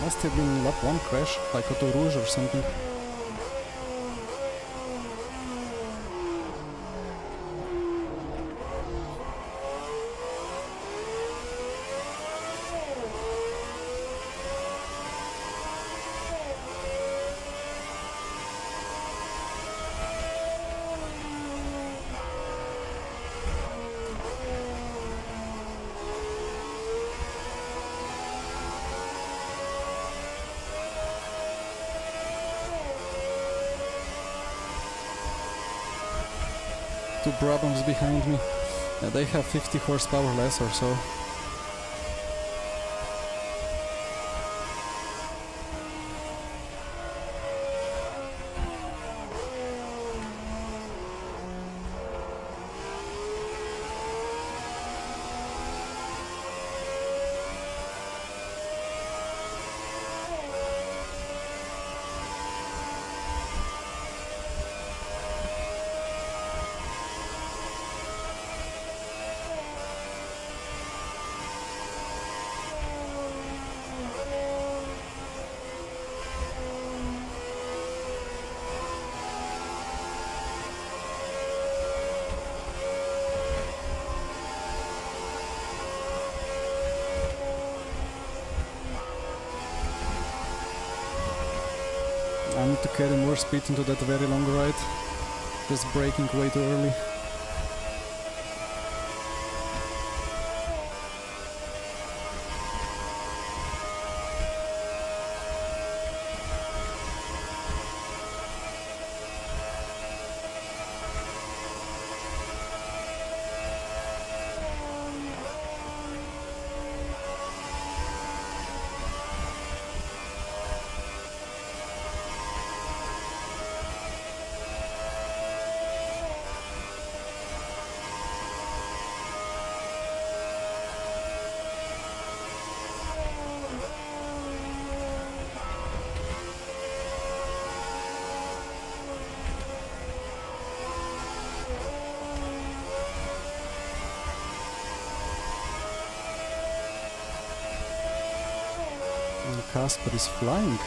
Must have been lap 1 crash, like Auto Rouge or something. Two Brabhams behind me. Yeah, they have 50 horsepower less or so. I need to carry more speed into that very long ride. Just braking way too early. Casper is flying.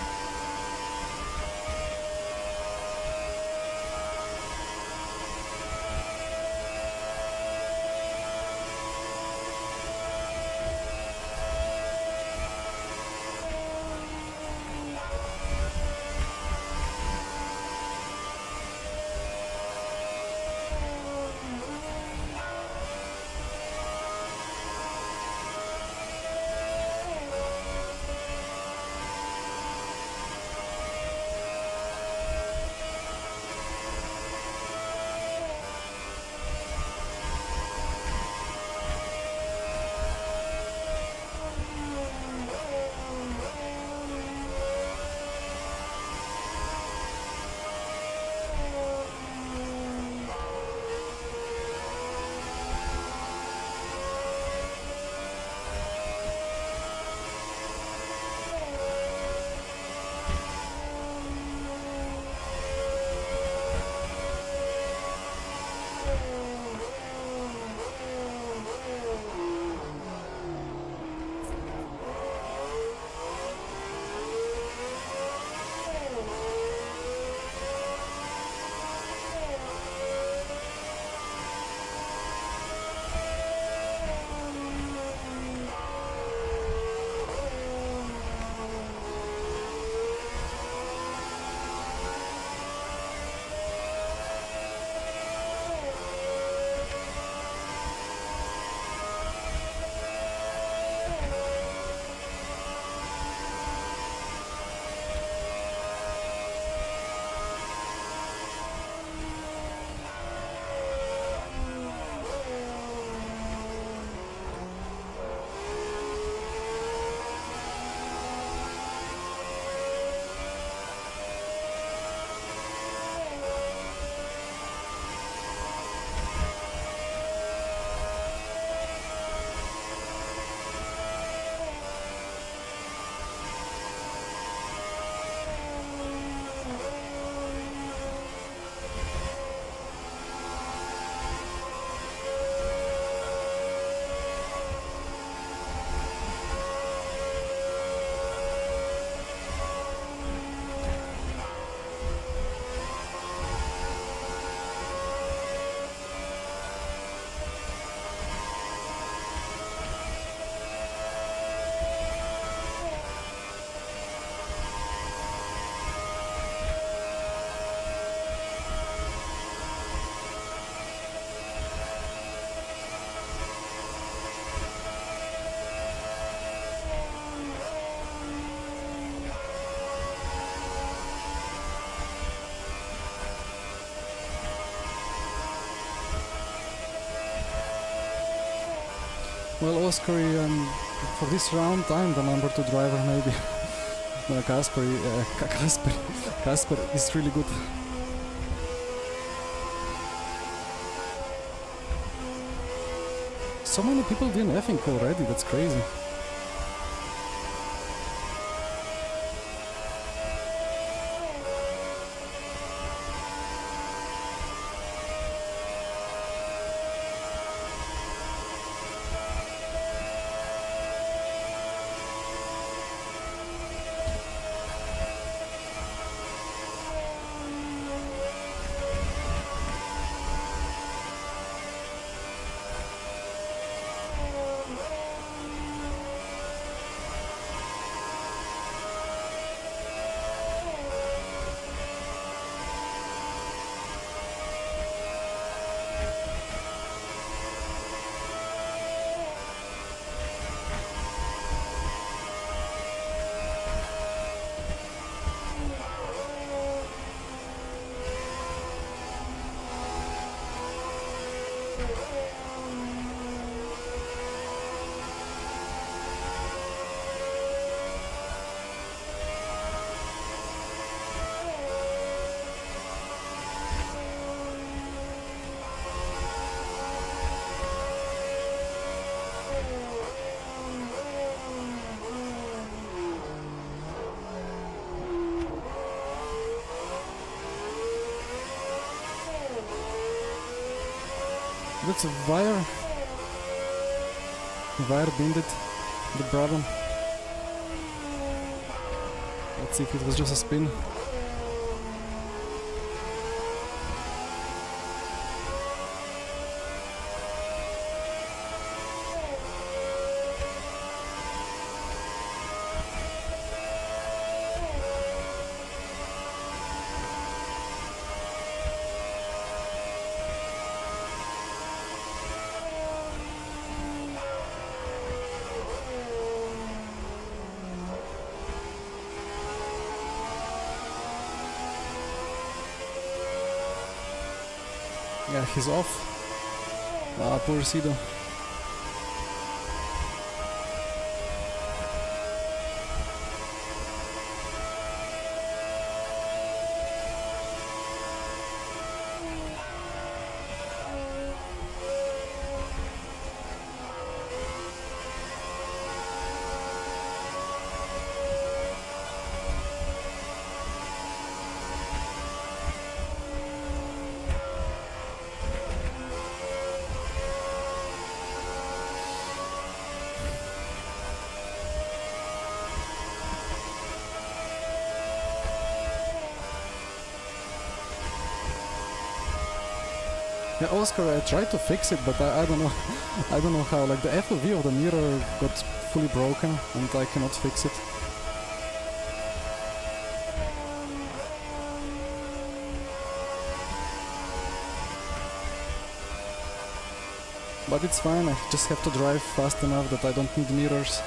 Well, Oscar, for this round, I'm the number 2 driver, maybe. Kasper is really good. So many people didn't effing already, that's crazy. That's a wire bended the problem. Let's see if it was just a spin. Yeah, he's off. Ah, poor Sido. Yeah, Oscar, I tried to fix it, but I don't know. I don't know how. Like the FOV of the mirror got fully broken, and I cannot fix it. But it's fine. I just have to drive fast enough that I don't need mirrors.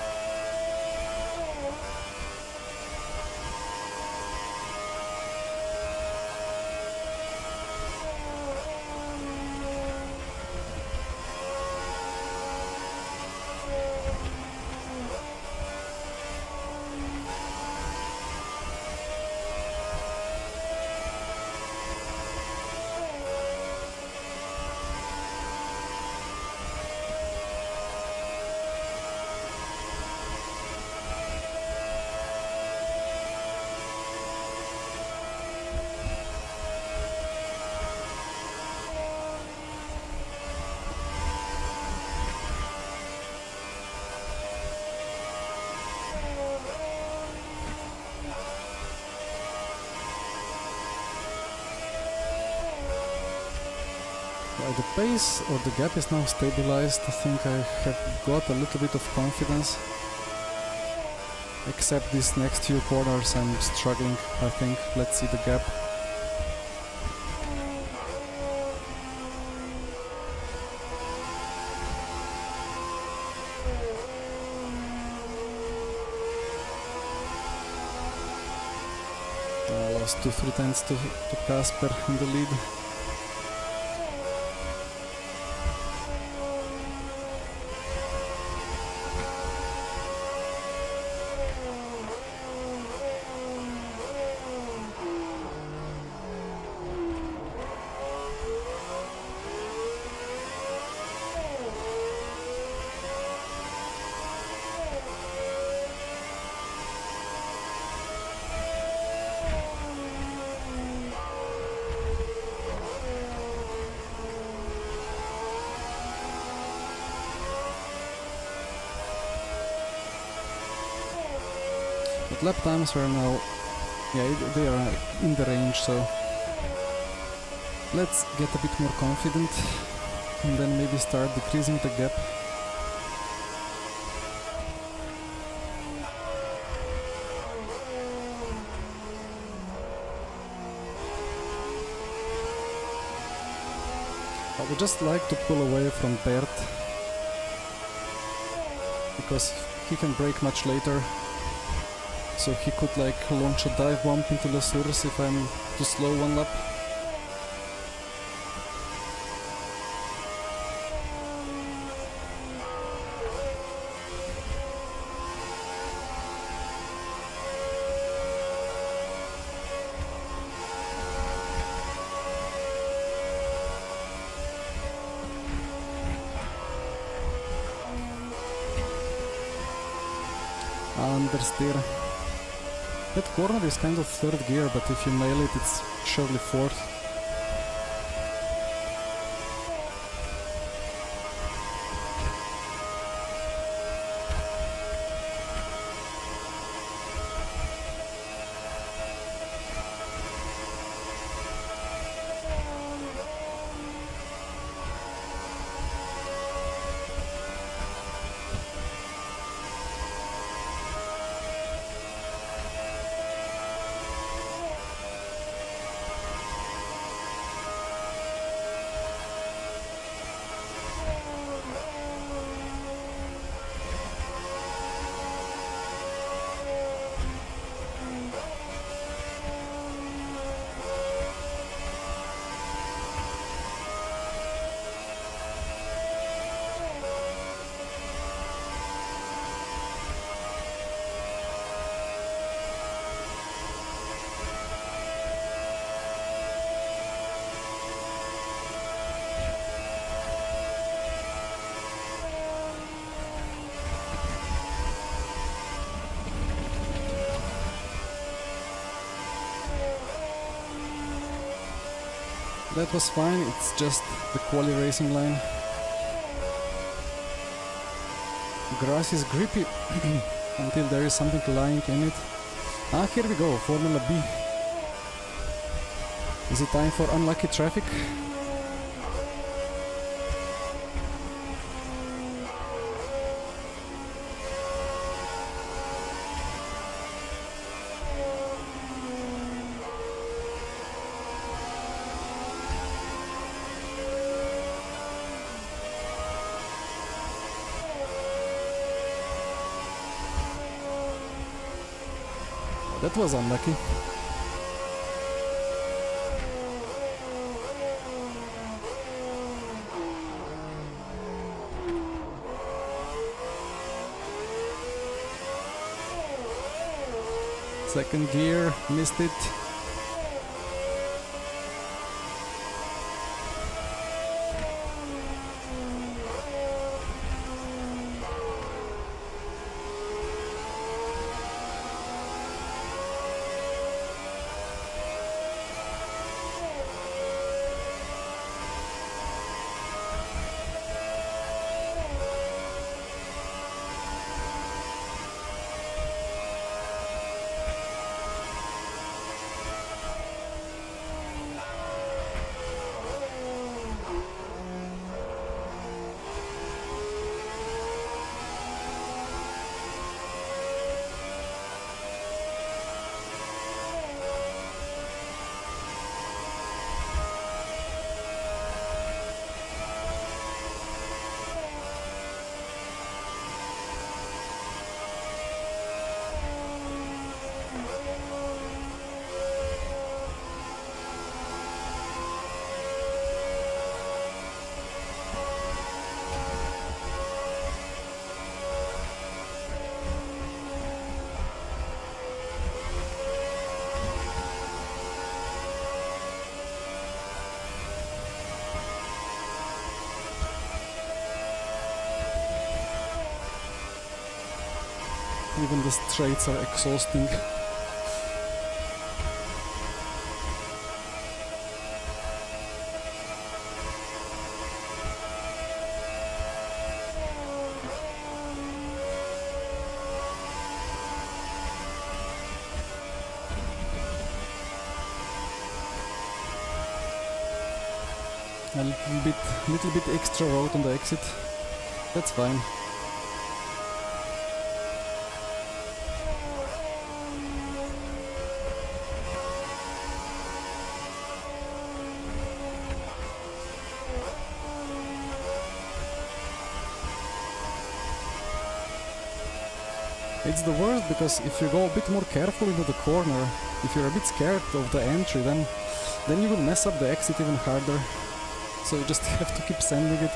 The pace or the gap is now stabilized. I think I have got a little bit of confidence. Except these next few corners I'm struggling, I think. Let's see the gap. I lost 2-3 tenths to Kasper in the lead. lap times are now, they are in the range, so let's get a bit more confident and then maybe start decreasing the gap. I would just like to pull away from Bert, because he can brake much later, so he could like launch a dive bomb into the source if I'm too slow one lap. Understeer. That corner is kind of third gear, but if you nail it, it's surely fourth. That was fine, it's just the quali racing line. Grass is grippy until there is something lying in it. Ah, here we go, Formula B. Is it time for unlucky traffic? That was unlucky. Second gear, missed it. Even the straights are exhausting. A little bit extra road on the exit. That's fine. It's the worst because if you go a bit more careful into the corner, if you're a bit scared of the entry, then you will mess up the exit even harder. So you just have to keep sending it.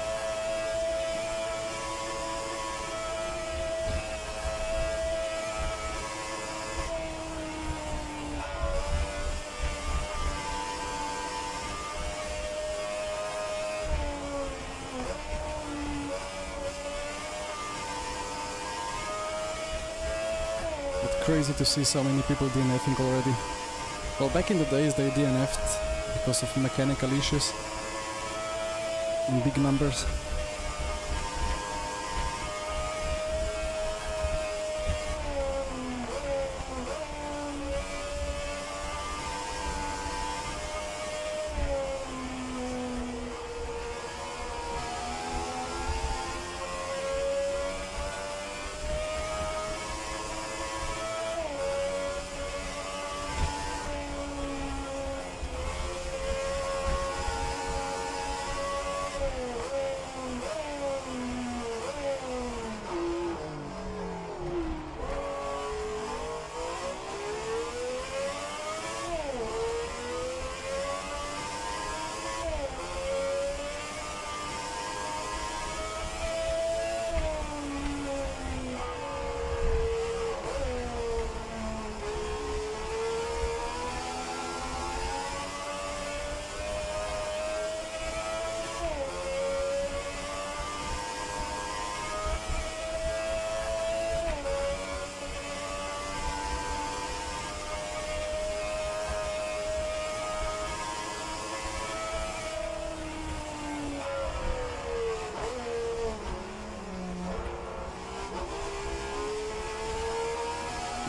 Crazy to see so many people DNFing already. Well, back in the days they DNF'd because of mechanical issues in big numbers.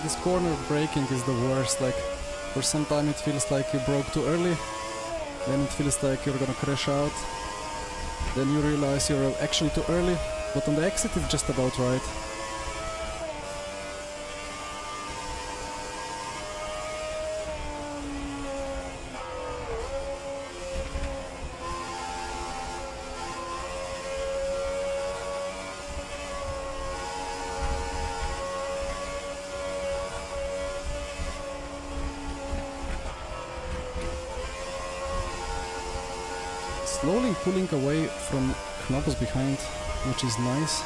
This corner braking is the worst. Like, for some time it feels like you broke too early, then it feels like you're gonna crash out, then you realize you're actually too early, but on the exit it's just about right. Slowly pulling away from Knobs behind, which is nice.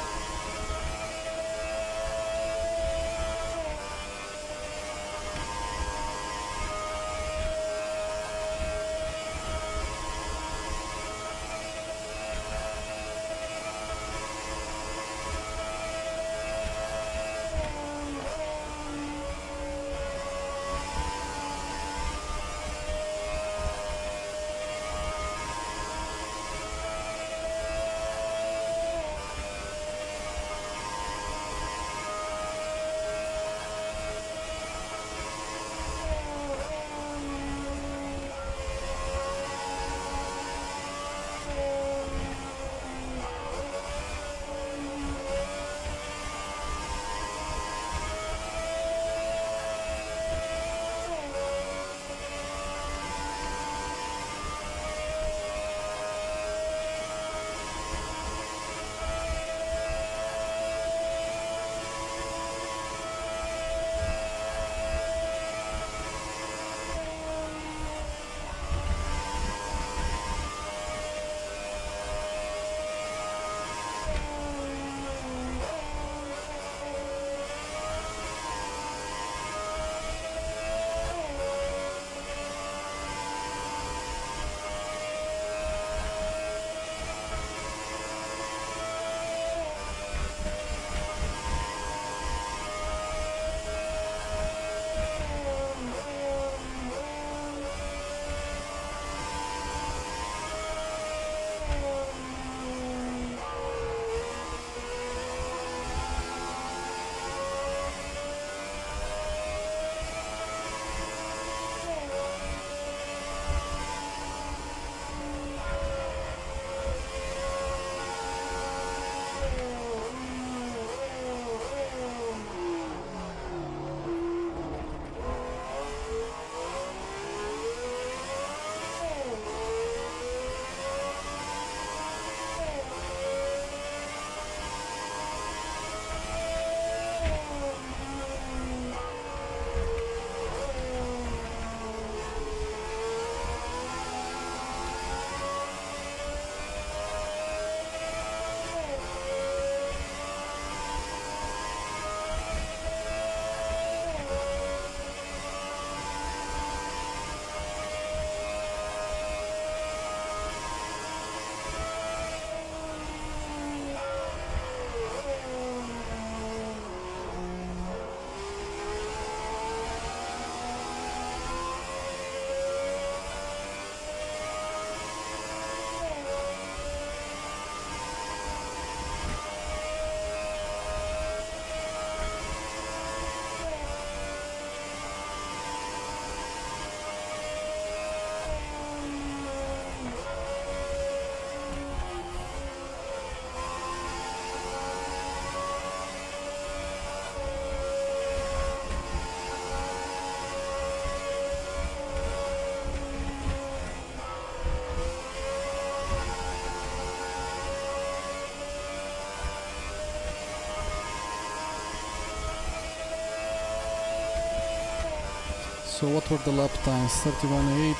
So what were the lap times? 31.8.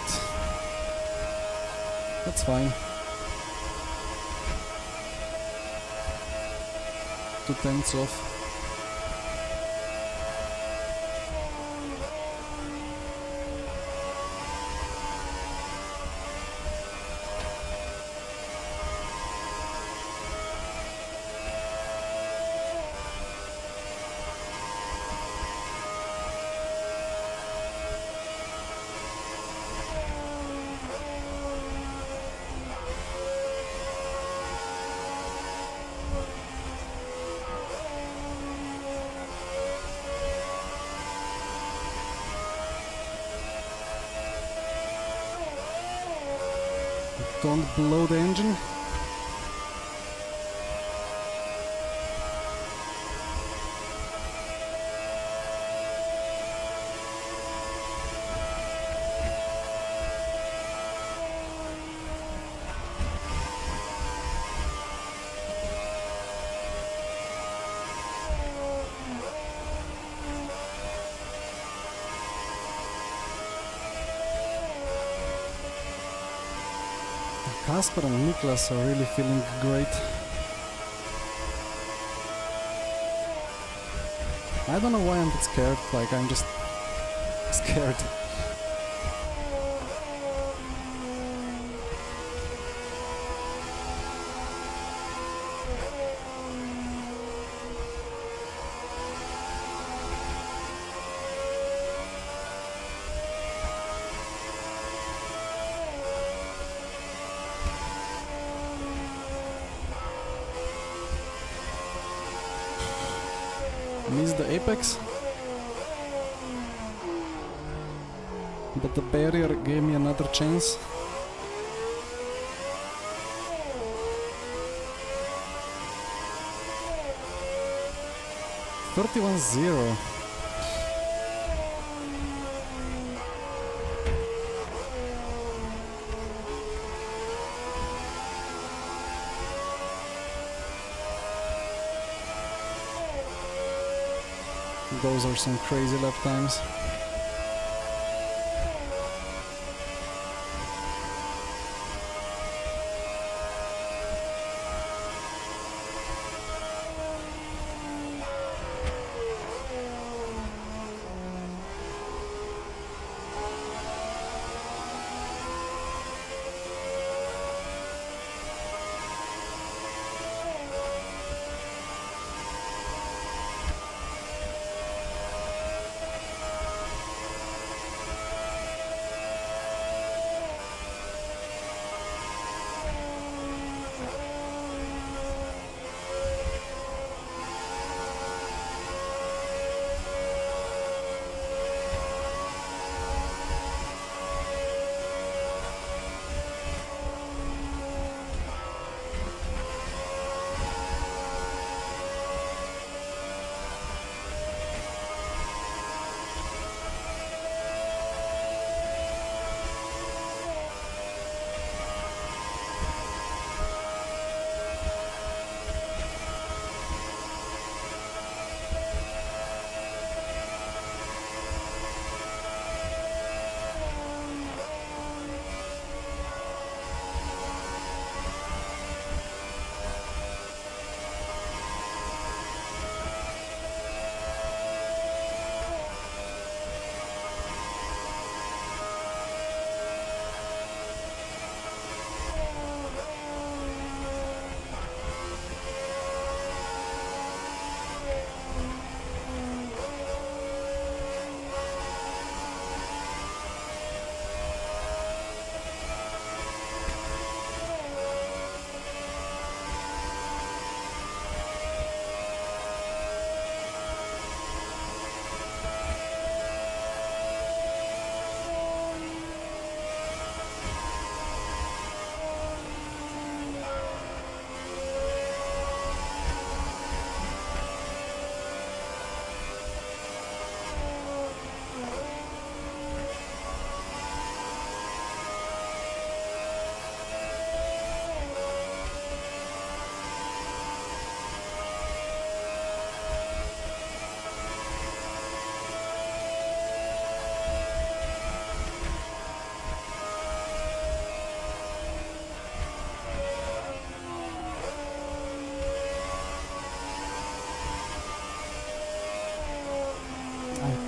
That's fine. 2/10 off. Don't blow the engine. Kasper and Niklas are really feeling great. I don't know why I'm that scared, like I'm just scared. Missed the apex, but the barrier gave me another chance. $31.0. Those are some crazy lap times.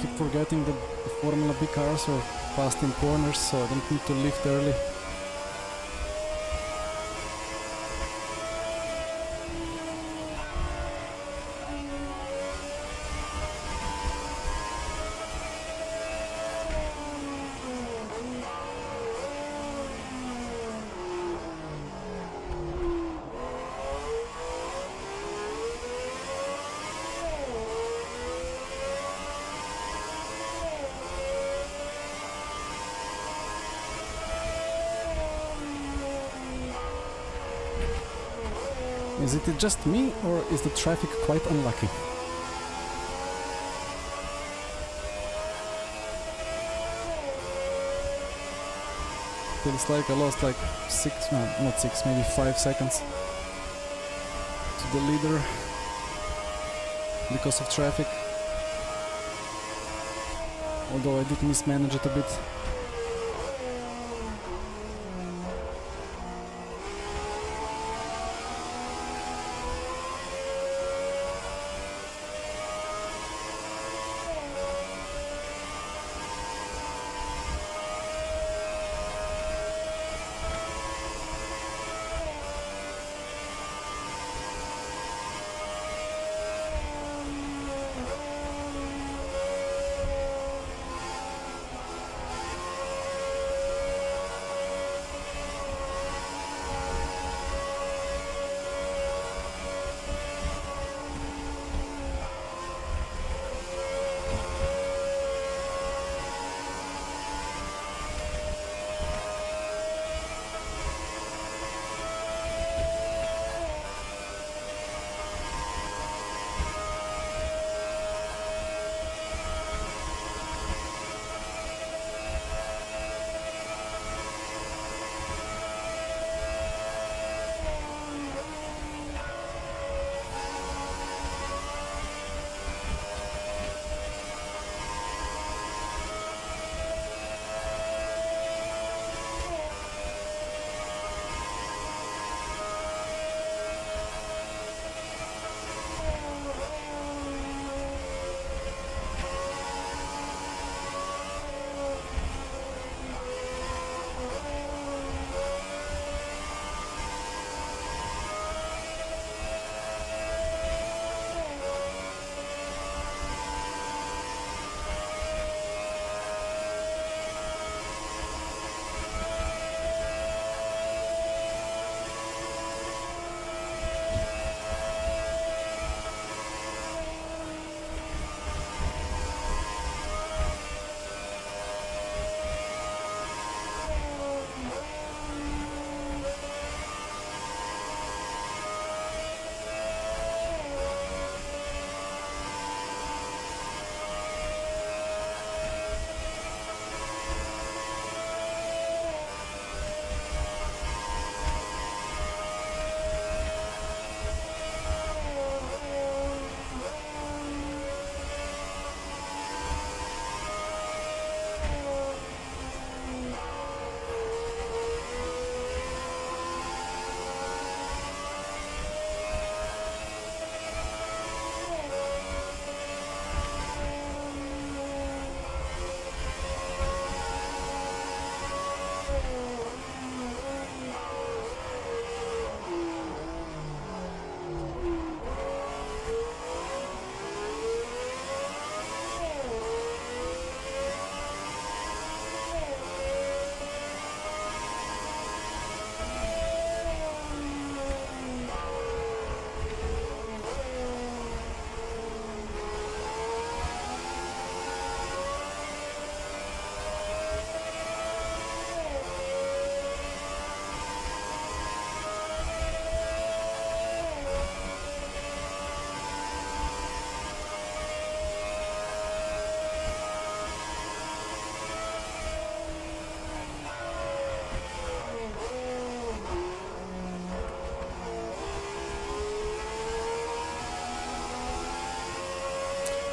keep forgetting the Formula B cars are fast in corners, so I don't need to lift early. Is it just me, or is the traffic quite unlucky? Feels like I lost like 6, no, not 6, maybe 5 seconds to the leader because of traffic. Although I did mismanage it a bit.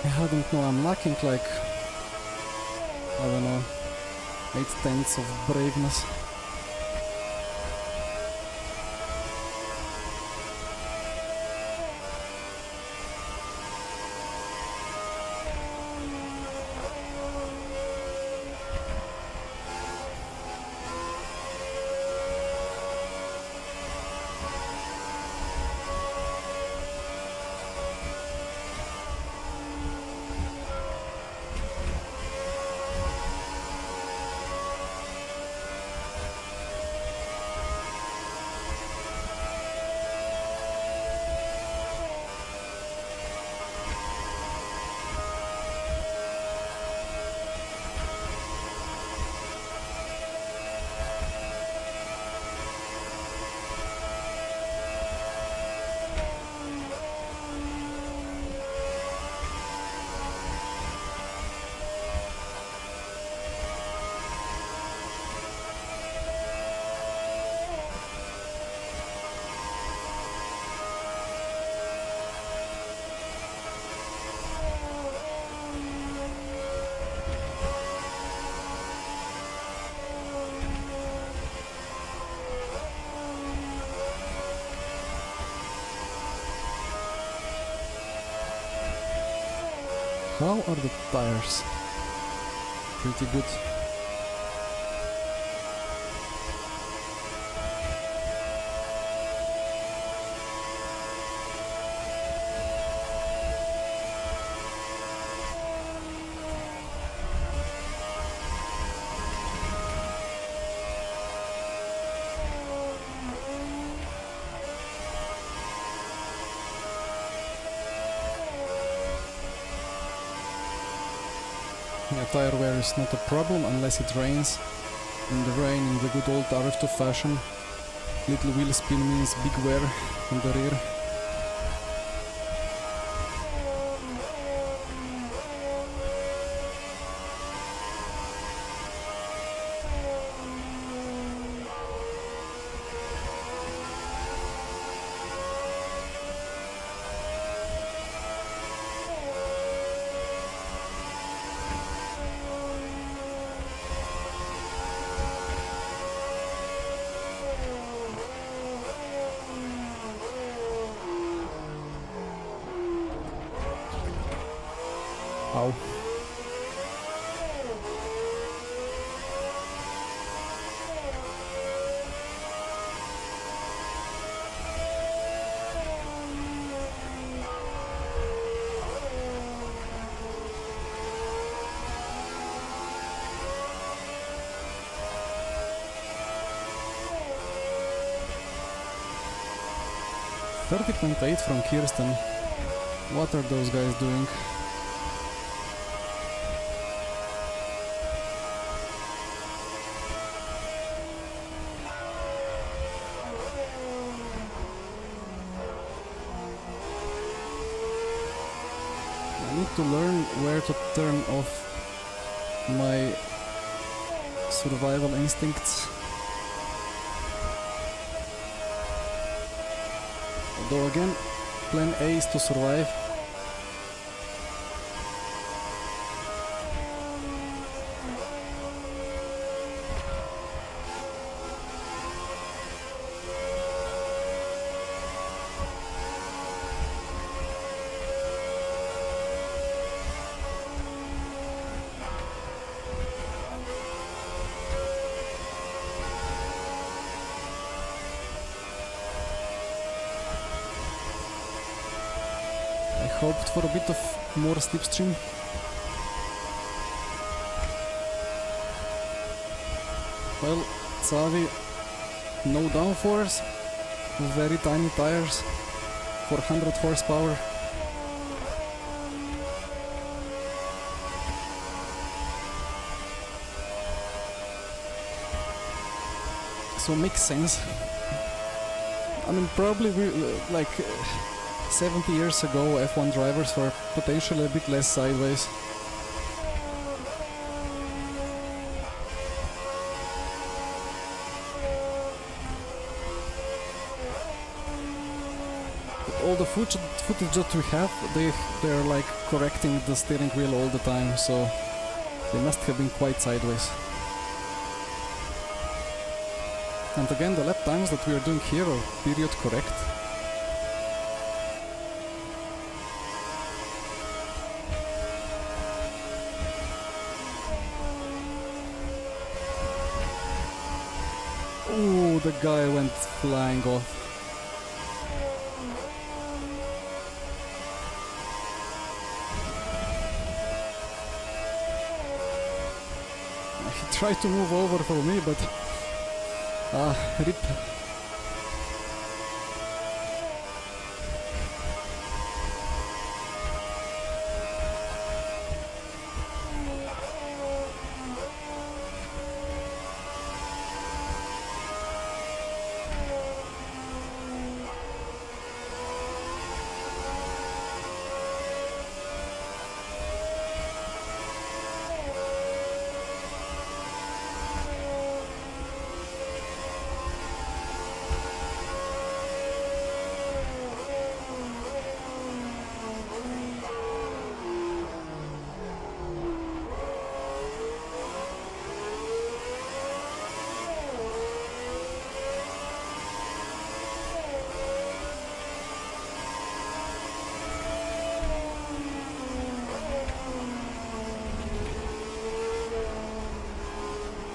I don't know, I'm lacking like, I don't know, 8/10 of braveness. How are the tires? Pretty good. Yeah, tire wear is not a problem unless it rains. In the rain, in the good old RF2 fashion, little wheel spin means big wear in the rear. Ow. .8 from Kirsten. What are those guys doing? I need to learn where to turn off my survival instincts. Although again, plan A is to survive. Hoped for a bit of more slipstream. Well, Xavi, no downforce, very tiny tires, 400 horsepower. So makes sense. I mean, probably we, like 70 years ago, F1 drivers were potentially a bit less sideways. All the footage that we have, they're like correcting the steering wheel all the time, so they must have been quite sideways. And again, the lap times that we are doing here are period correct. Ooh, the guy went flying off. He tried to move over for me, but rip.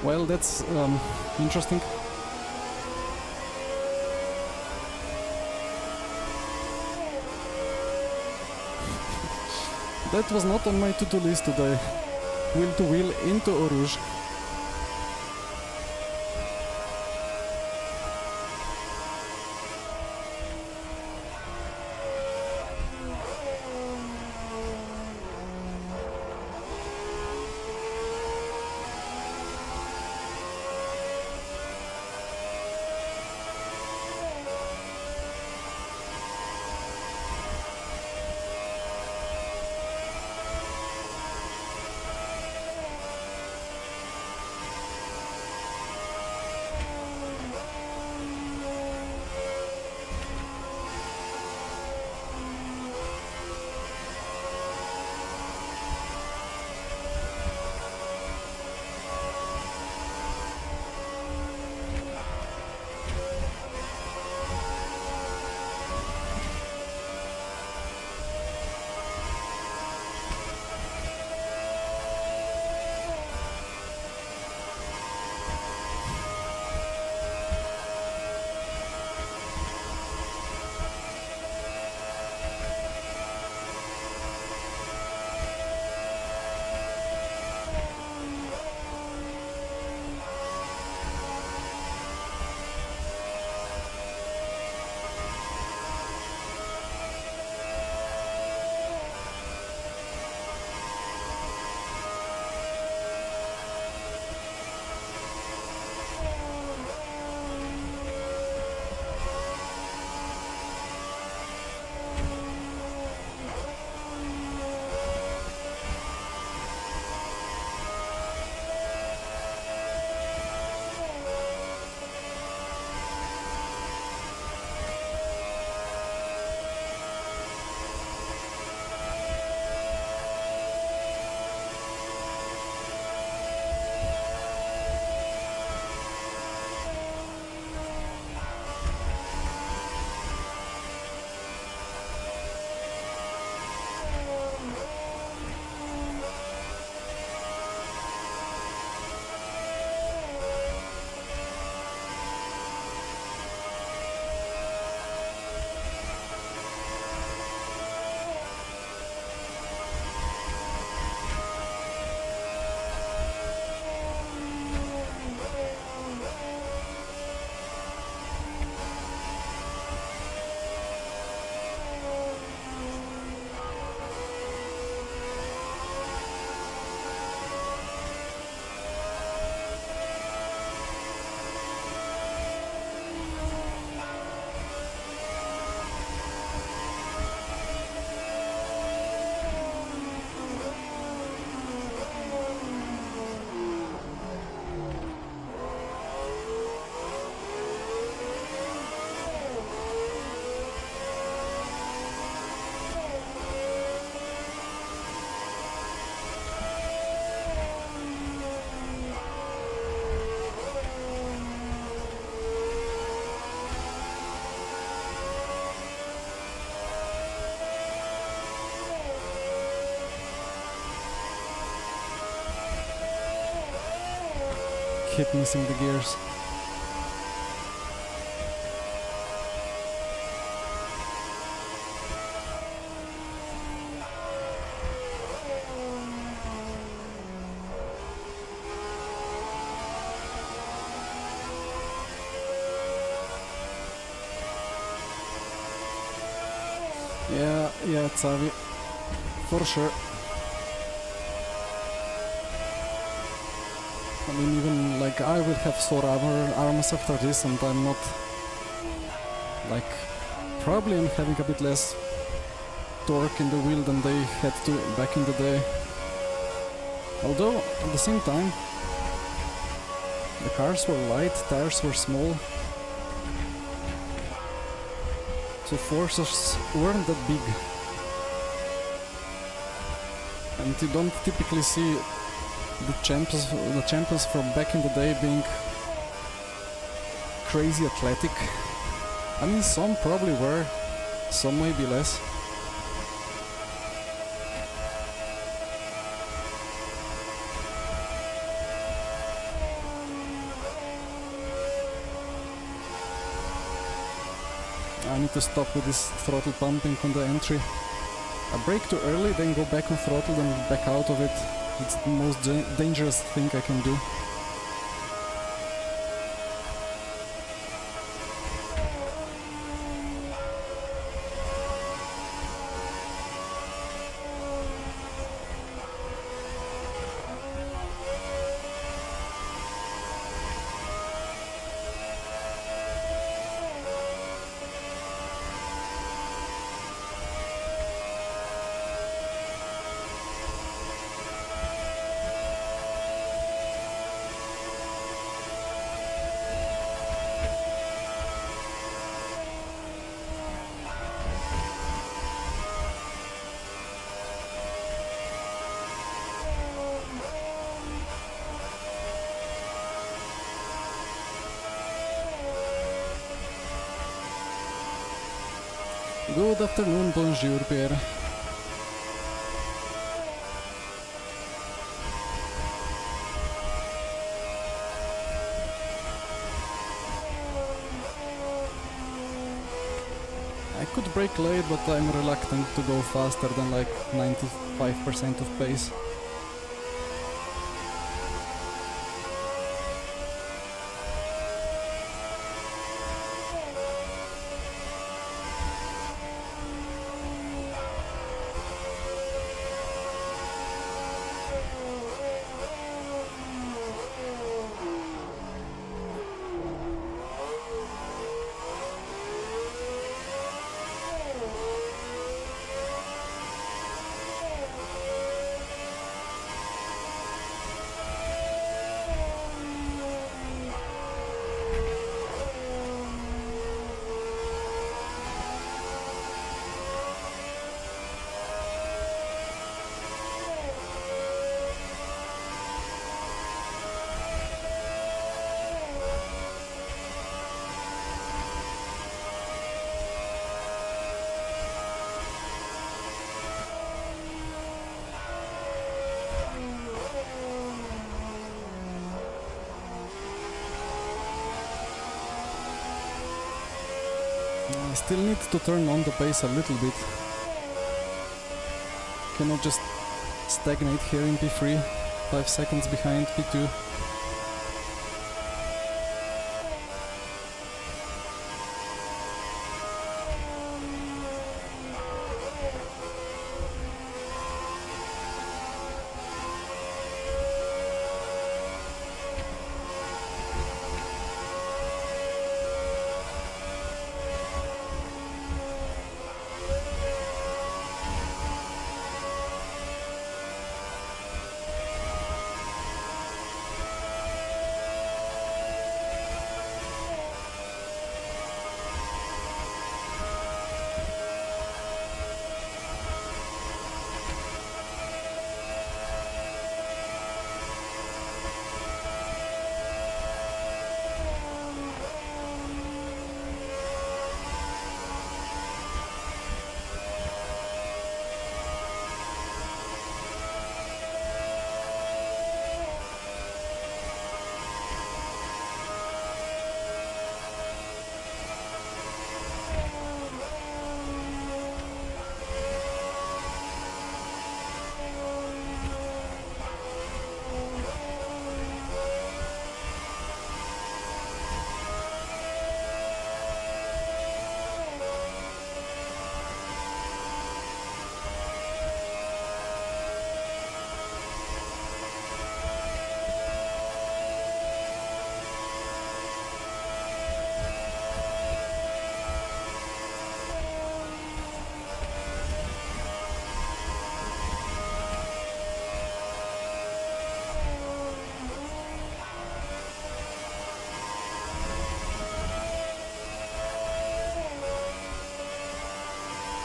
Well, that's interesting. That was not on my to-do list today. Wheel to wheel into Eau Rouge. Keep missing the gears. Yeah, Xavi, for sure. I mean, even like I will have sore arms after this, and I'm not like probably I'm having a bit less torque in the wheel than they had to back in the day. Although at the same time, the cars were light, tires were small, so forces weren't that big. And you don't typically see the champions from back in the day being crazy athletic. I mean, some probably were, some maybe less. I need to stop with this throttle pumping on the entry. I brake too early, then go back on throttle, then back out of it. It's the most dangerous thing I can do. Good afternoon, bonjour, Pierre. I could brake late, but I'm reluctant to go faster than like 95% of pace. I still need to turn on the pace a little bit. Cannot just stagnate here in P3, 5 seconds behind P2.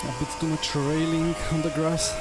A bit too much railing on the grass.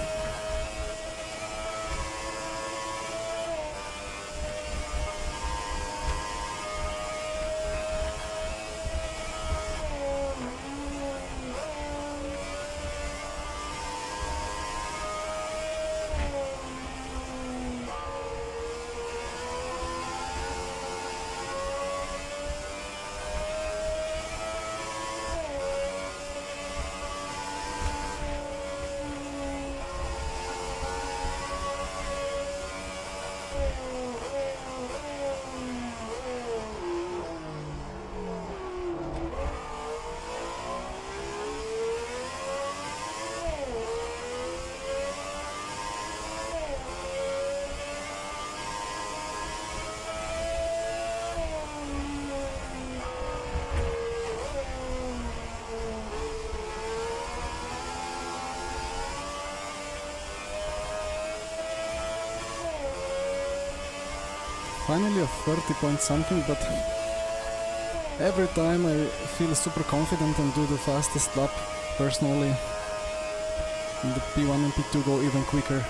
finally a 30 point something, but every time I feel super confident and do the fastest lap personally. And the P1 and P2 go even quicker.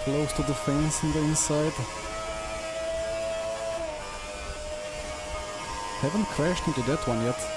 Close to the fence on the inside. Haven't crashed into that one yet.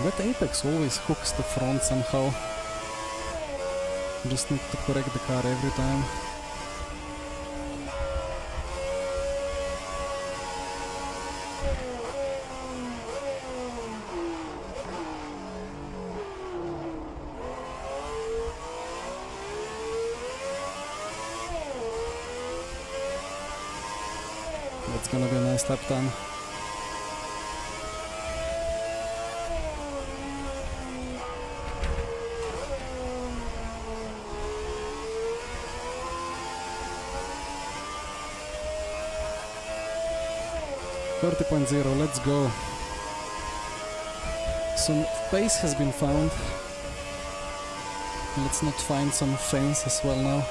That apex always hooks the front somehow. Just need to correct the car every time. That's gonna be a nice lap time. Let's go. Some pace has been found. Let's not find some fence as well now.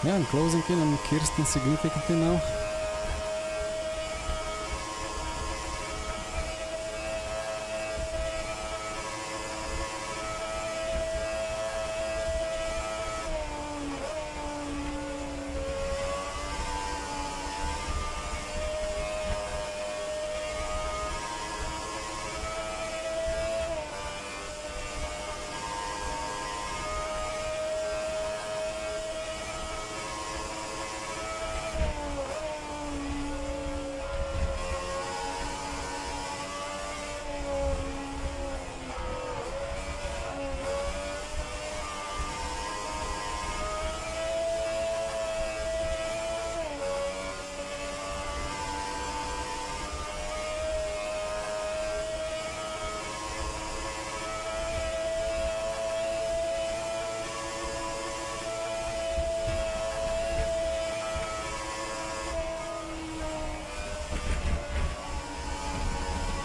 Yeah, I'm closing in on Kirsten significantly now.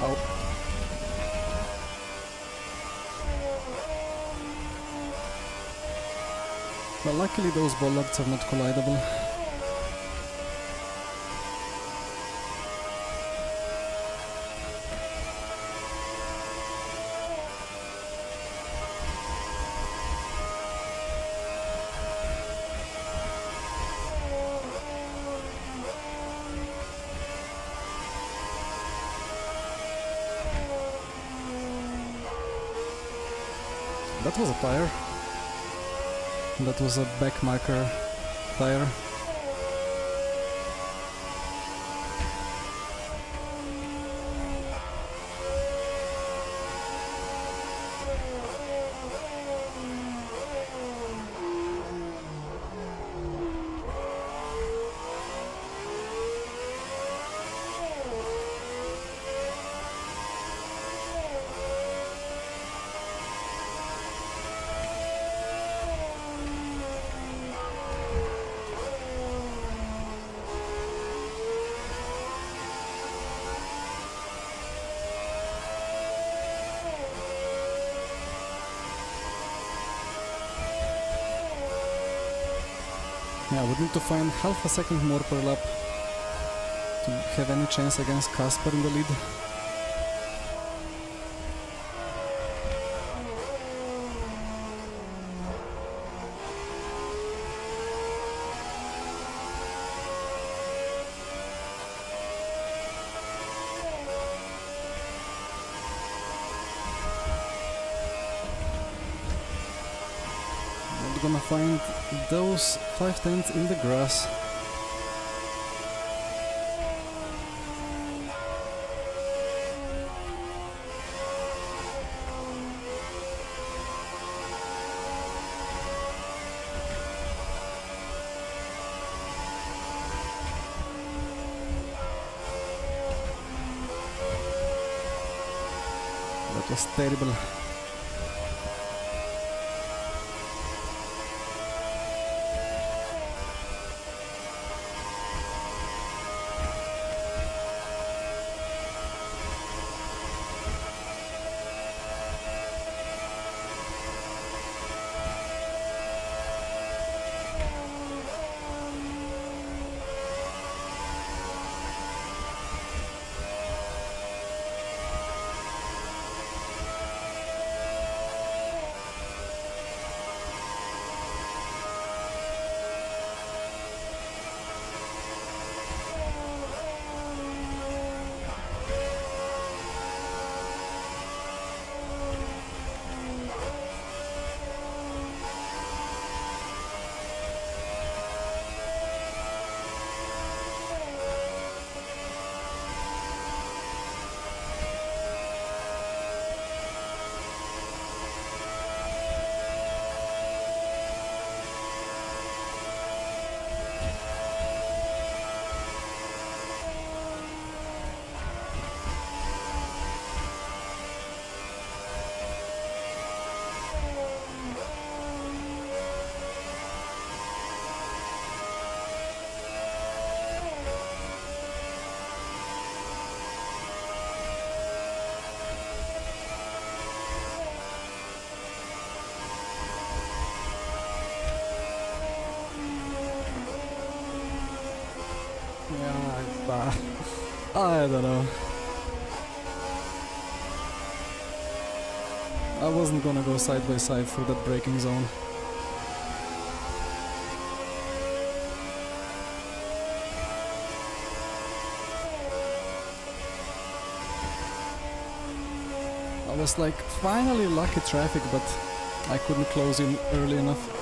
Oh. Well, luckily those bollards are not collidable. That was a tire. That was a back marker tire. Yeah, I would need to find half a second more per lap to have any chance against Casper in the lead. I'm gonna find those 5 tenths in the grass. That was terrible. I don't know. I wasn't gonna go side by side through that braking zone. I was like finally lucky traffic, but I couldn't close in early enough.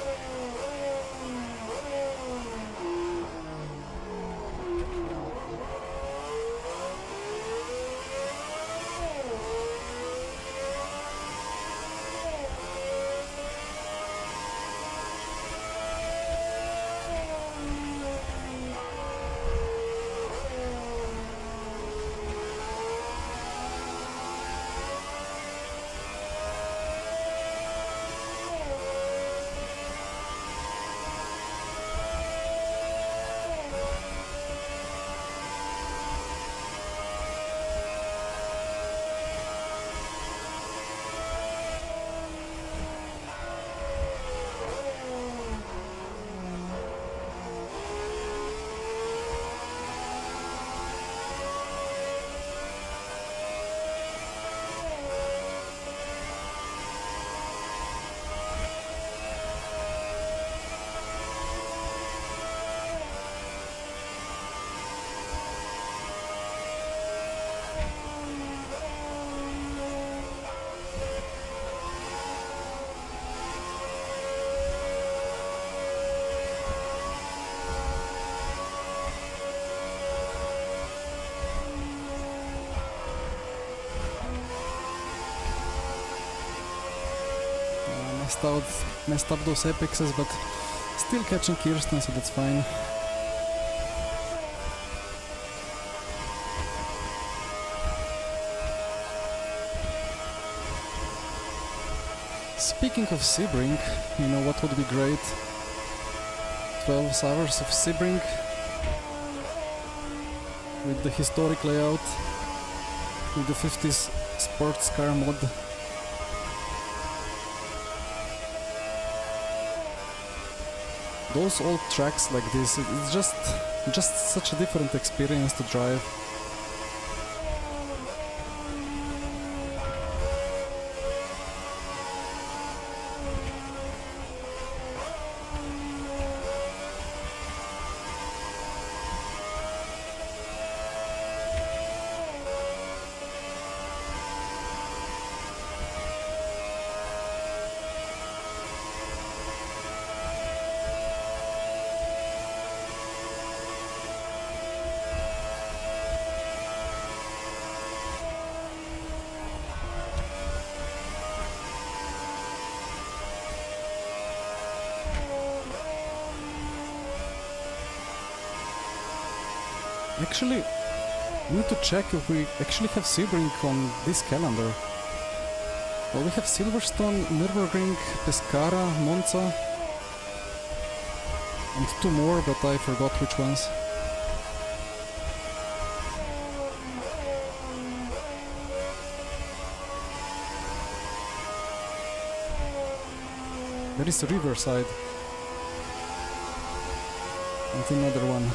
messed up those apexes, but still catching Kirsten, so that's fine. Speaking of Sebring, you know what would be great? 12 hours of Sebring with the historic layout, with the 50s sports car mod. Those old tracks like this, it's just such a different experience to drive. Actually, we need to check if we actually have Sebring on this calendar. Well, we have Silverstone, Nürburgring, Pescara, Monza, and 2 more, but I forgot which ones. There is Riverside, and another one.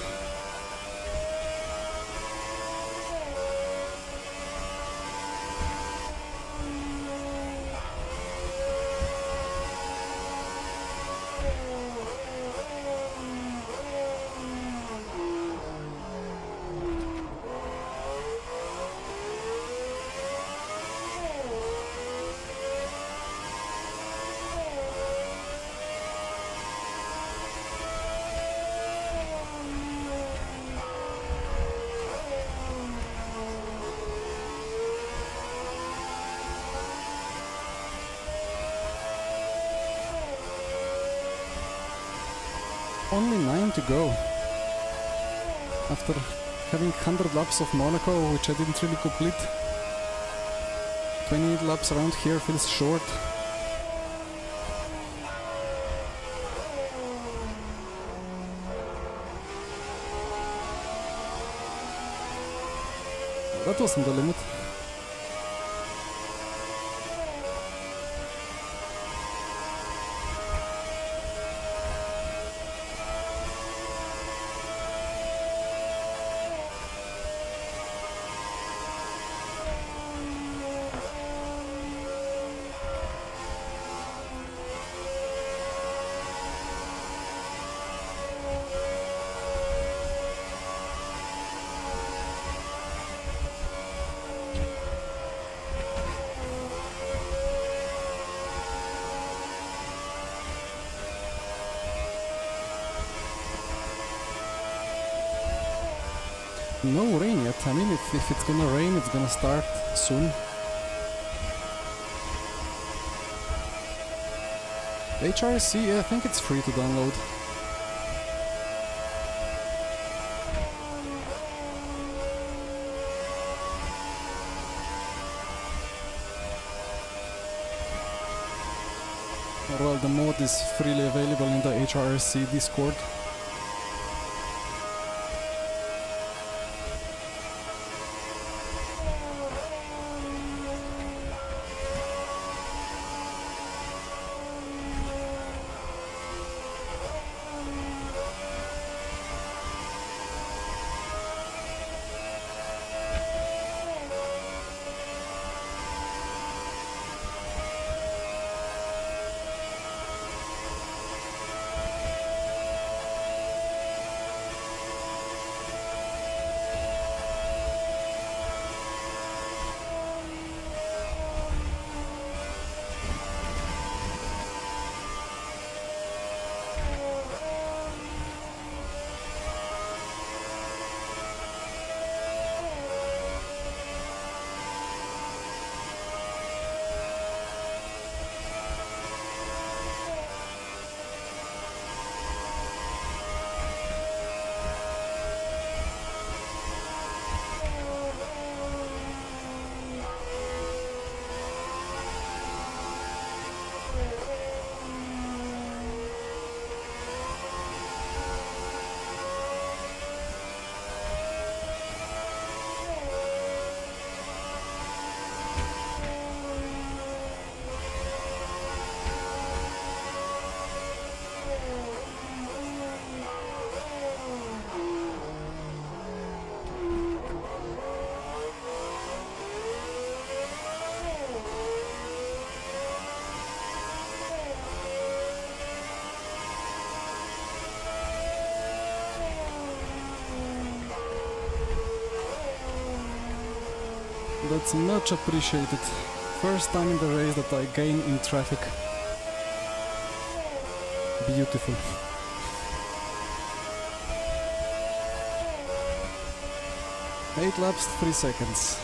Only 9 to go. After having 100 laps of Monaco, which I didn't really complete. 28 laps around here feels short. That wasn't the limit. No rain yet. I mean, if it's gonna rain, it's gonna start soon. HRSC, I think it's free to download. Well, the mod is freely available in the HRSC Discord. That's much appreciated. First time in the race that I gain in traffic. Beautiful. Eight laps, 3 seconds.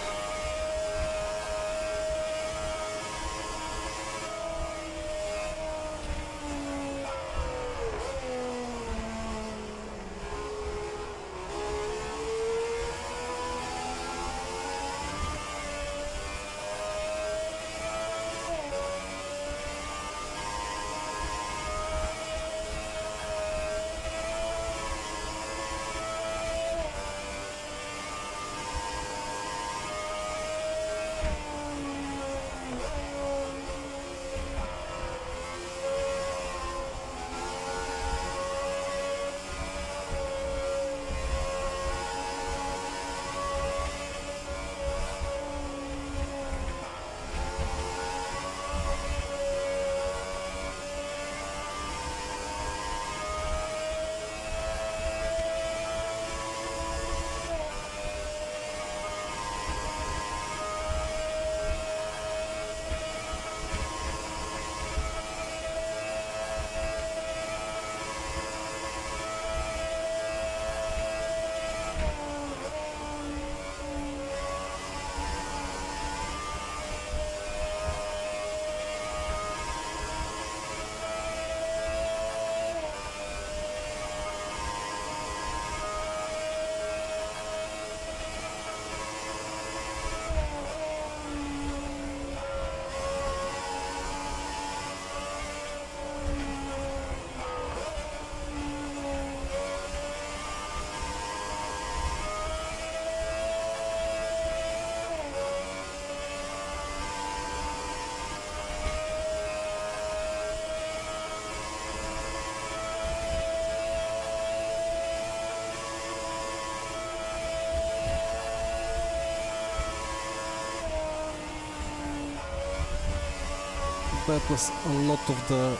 That was a lot of the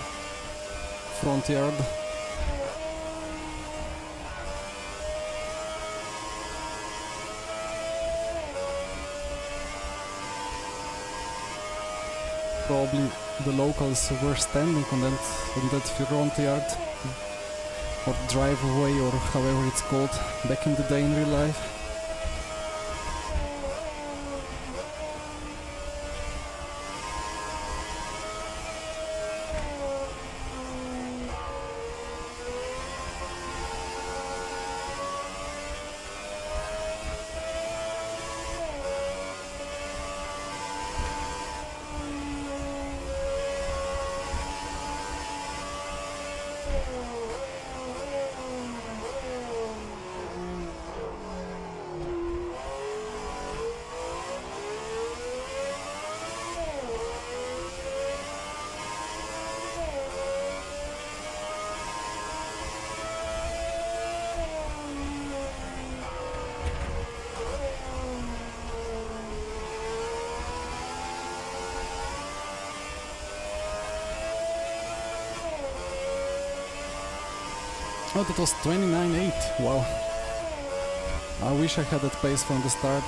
front yard. Probably the locals were standing on that front yard or driveway or however it's called back in the day in real life. Oh, that was 29.8. Wow. I wish I had that pace from the start.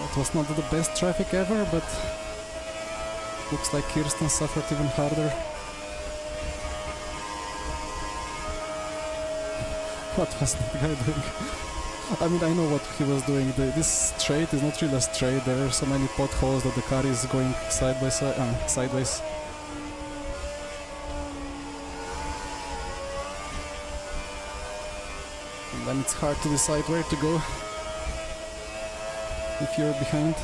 It was not the best traffic ever, but looks like Kirsten suffered even harder. What was that guy doing? I mean, I know what he was doing. This straight is not really a straight. There are so many potholes that the car is going side by side, sideways. then it's hard to decide where to go if you're behind.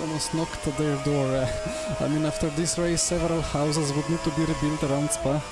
Almost knocked at their door. I mean, after this race, several houses would need to be rebuilt around Spa.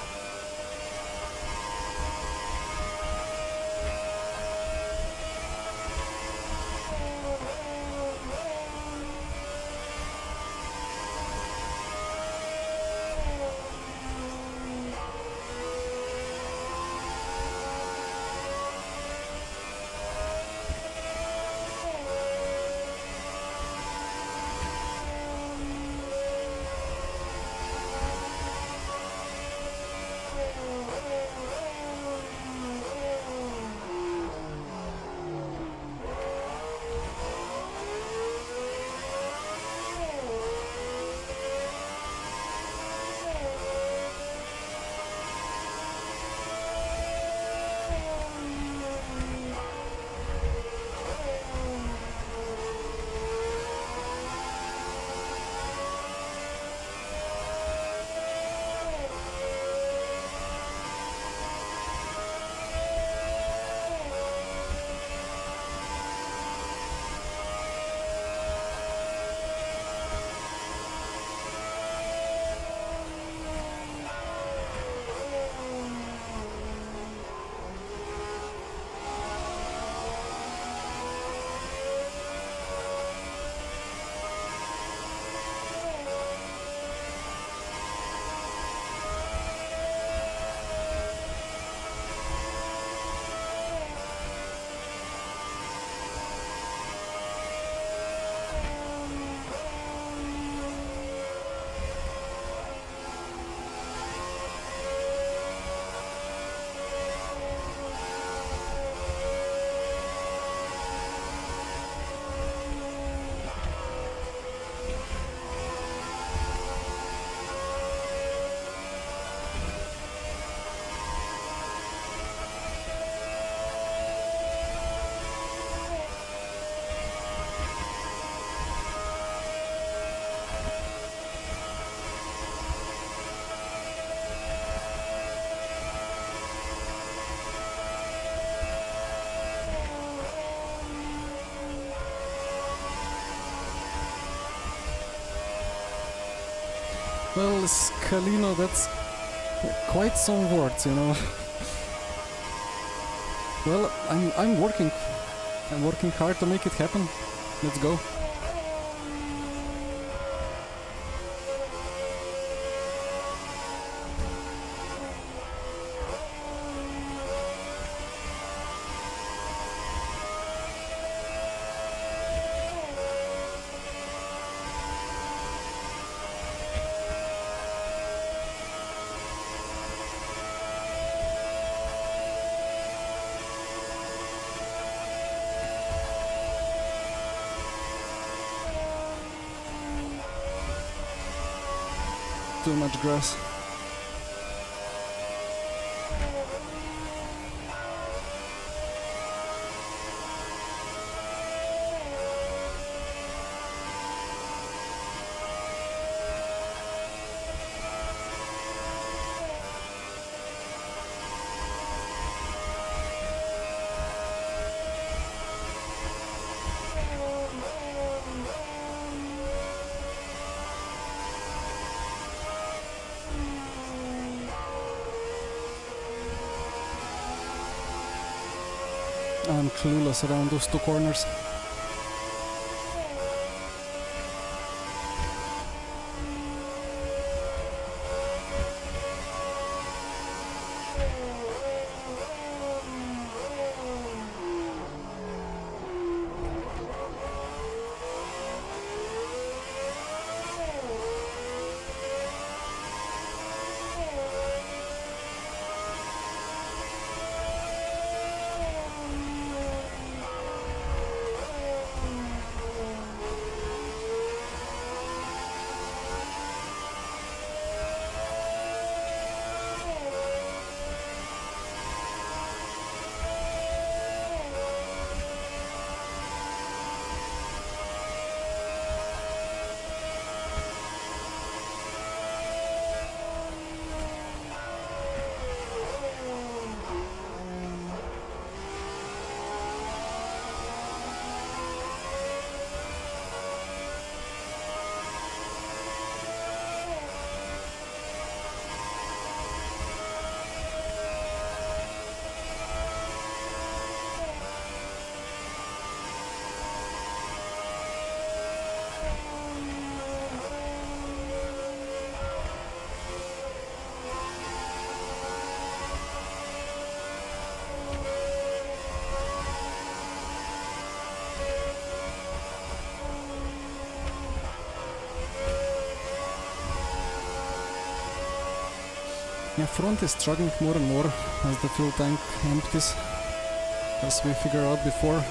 Well, Scalino, that's quite some words, you know. Well, I'm working hard to make it happen. Let's go. Too much grass. I'm clueless around those two corners. Yeah, front is struggling more and more as the fuel tank empties. As we figured out before,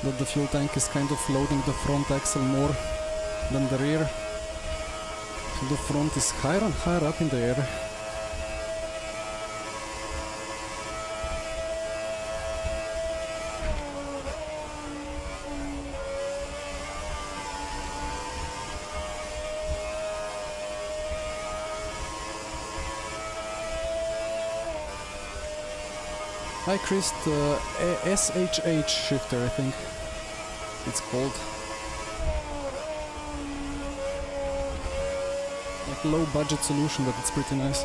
that the fuel tank is kind of loading the front axle more than the rear. So the front is higher and higher up in the air. I creased SHH shifter, I think it's called. Like low budget solution, but it's pretty nice.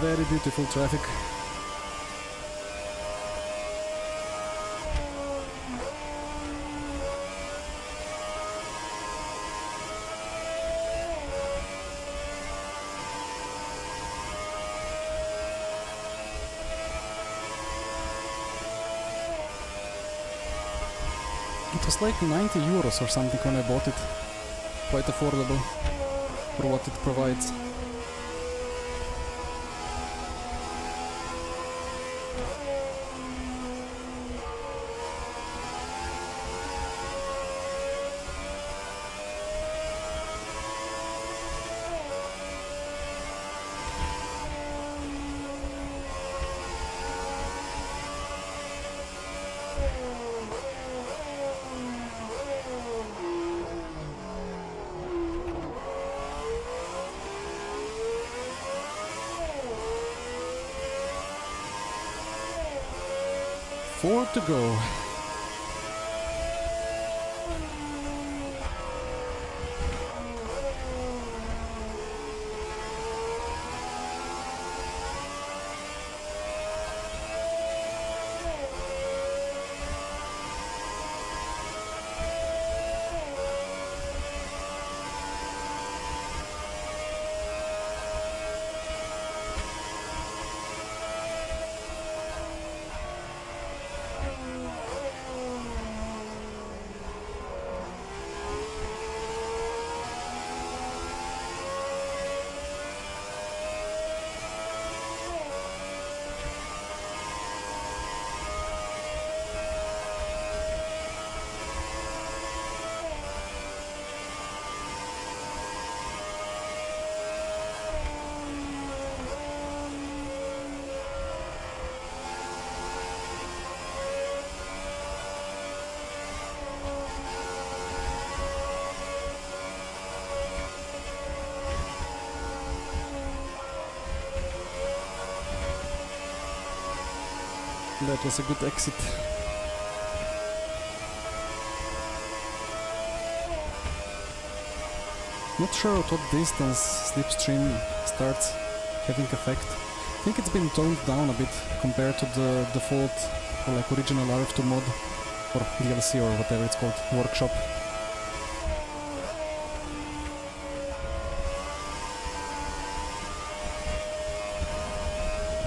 Very beautiful traffic. It was like 90 euros or something when I bought it. Quite affordable for what it provides. Four to go. That was a good exit. Not sure at what distance slipstream starts having effect. I think it's been toned down a bit compared to the default or like original RF2 mod or DLC or whatever it's called, workshop.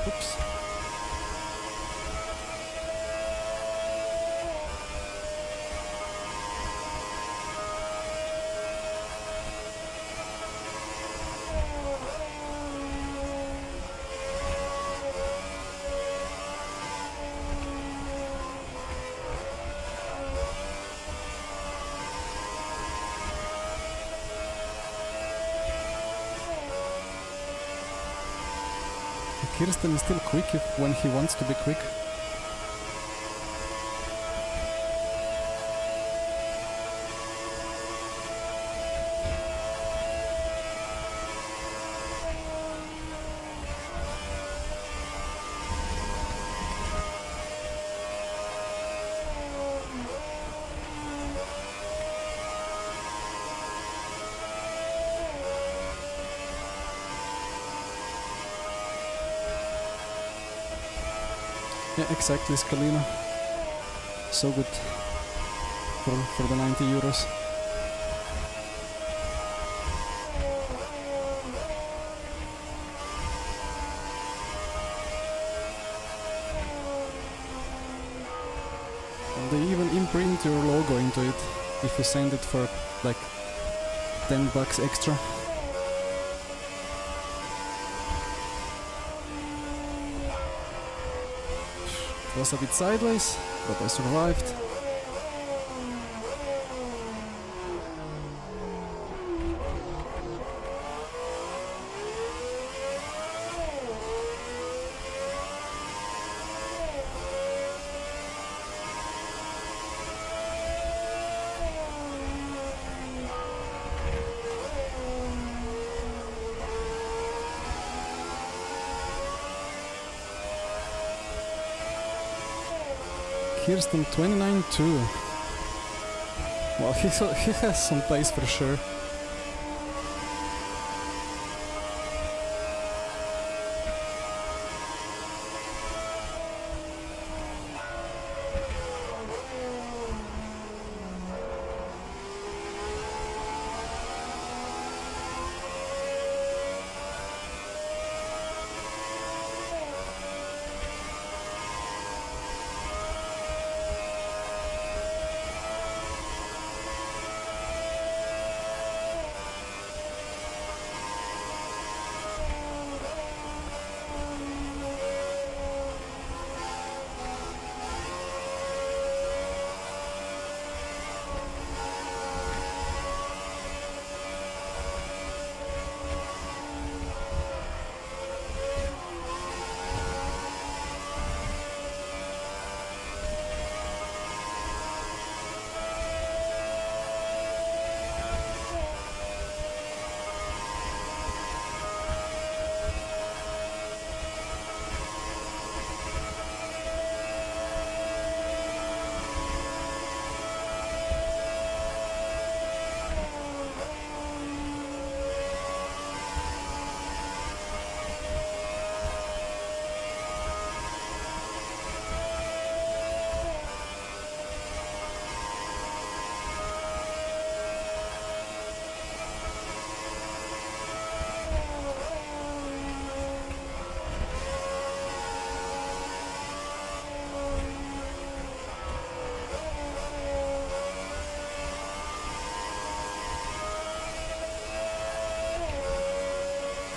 Oops. Kirsten is still quick when he wants to be quick. Yeah, exactly, Scalino. So good for the 90 euros. And they even imprint your logo into it if you send it for like $10 extra. It was a bit sideways, but I survived. Kirsten 29-2. Well, he has some pace for sure.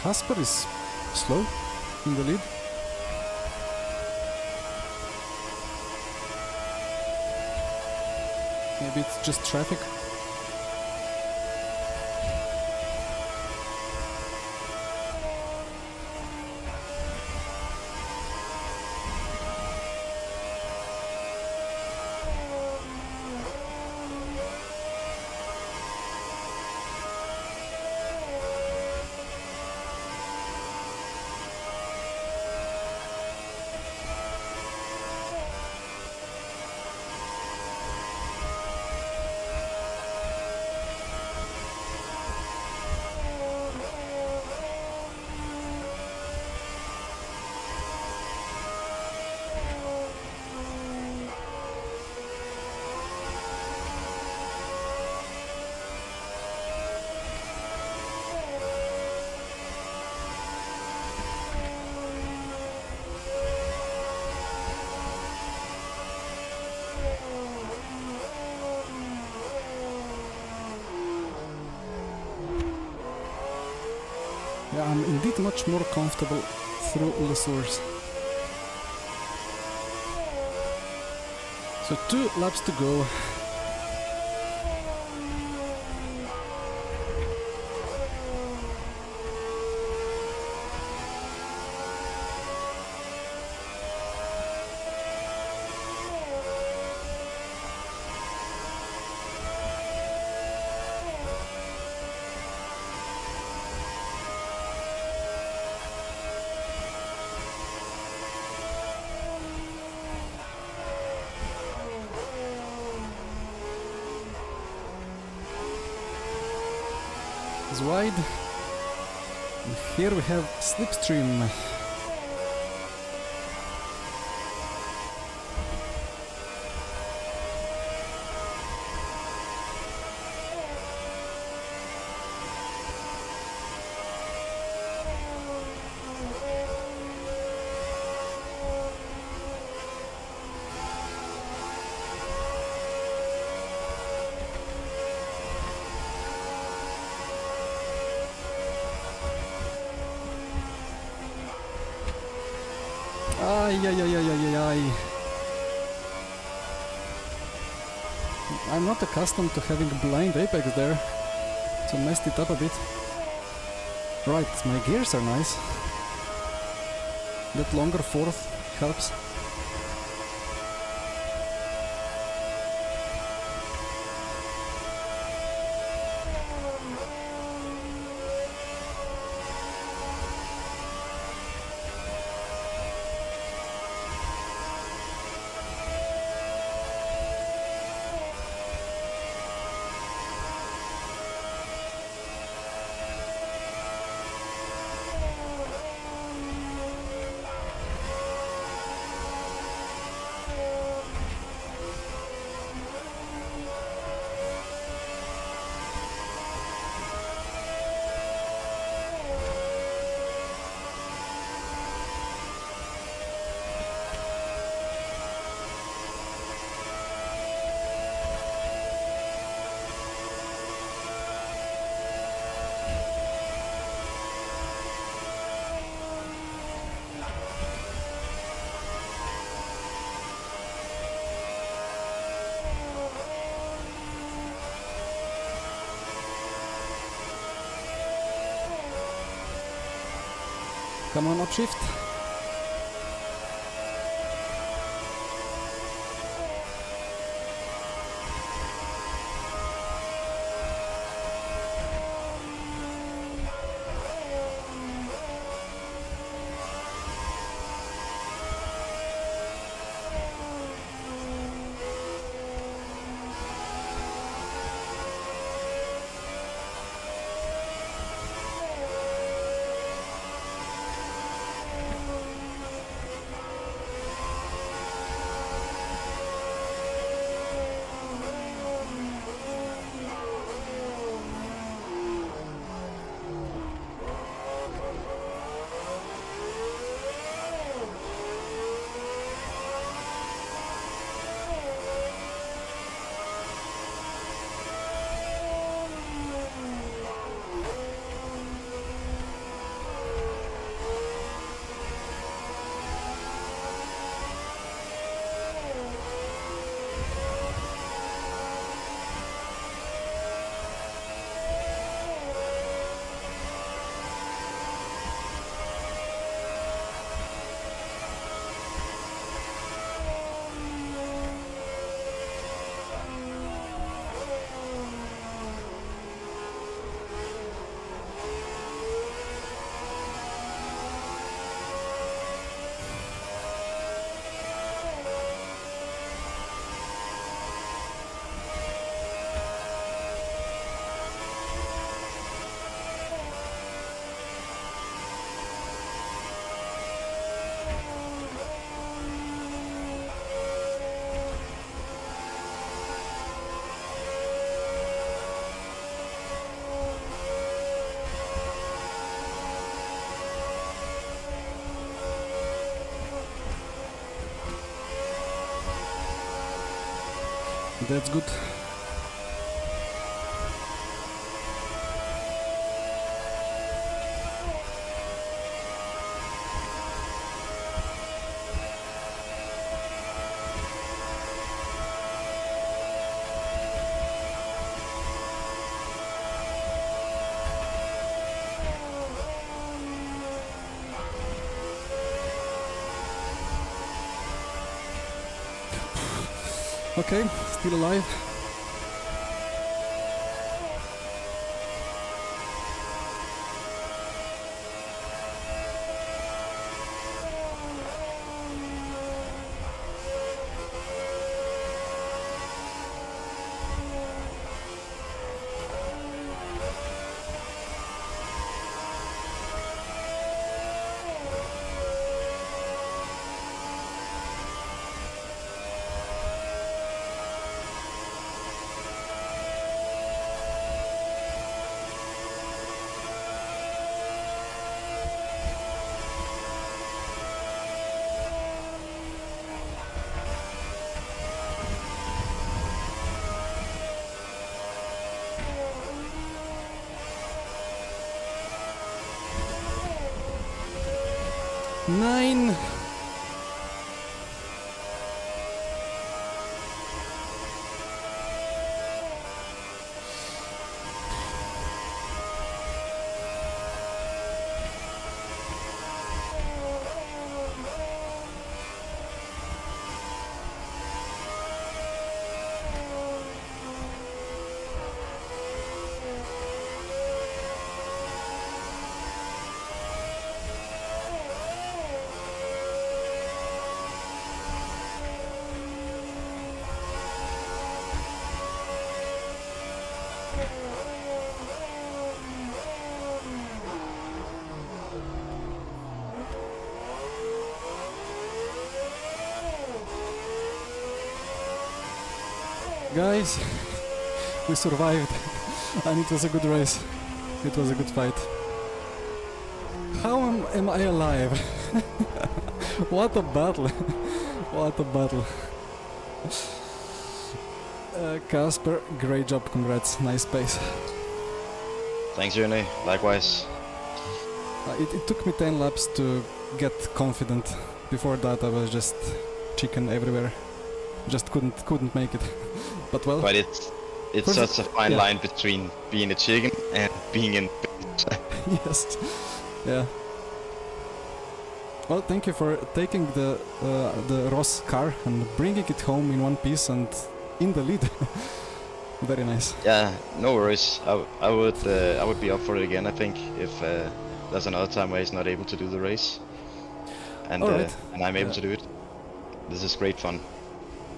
Kasper is slow in the lead. Maybe it's just traffic. Yeah, I'm indeed much more comfortable through Le Source. So 2 laps to go. Is wide. And here we have Slipstream. Ay, ay, ay, ay, ay, ay. I'm not accustomed to having blind apex there, so messed it up a bit. Right, my gears are nice. That longer fourth helps. Come on, upshift. That's good. Okay, still alive. Nine. Guys, we survived, and it was a good race. It was a good fight. How am I alive? What a battle! What a battle! Casper, great job, congrats, nice pace. Thanks, Juni, likewise. It took me 10 laps to get confident. Before that I was just chicken everywhere. Just couldn't make it. But well... But it's such a fine line between being a chicken and being in... Yes, yeah. Well, thank you for taking the Ross car and bringing it home in one piece and in the lead. Very nice. Yeah, no worries. I would be up for it again, I think, if there's another time where he's not able to do the race. And and I'm able to do it. This is great fun.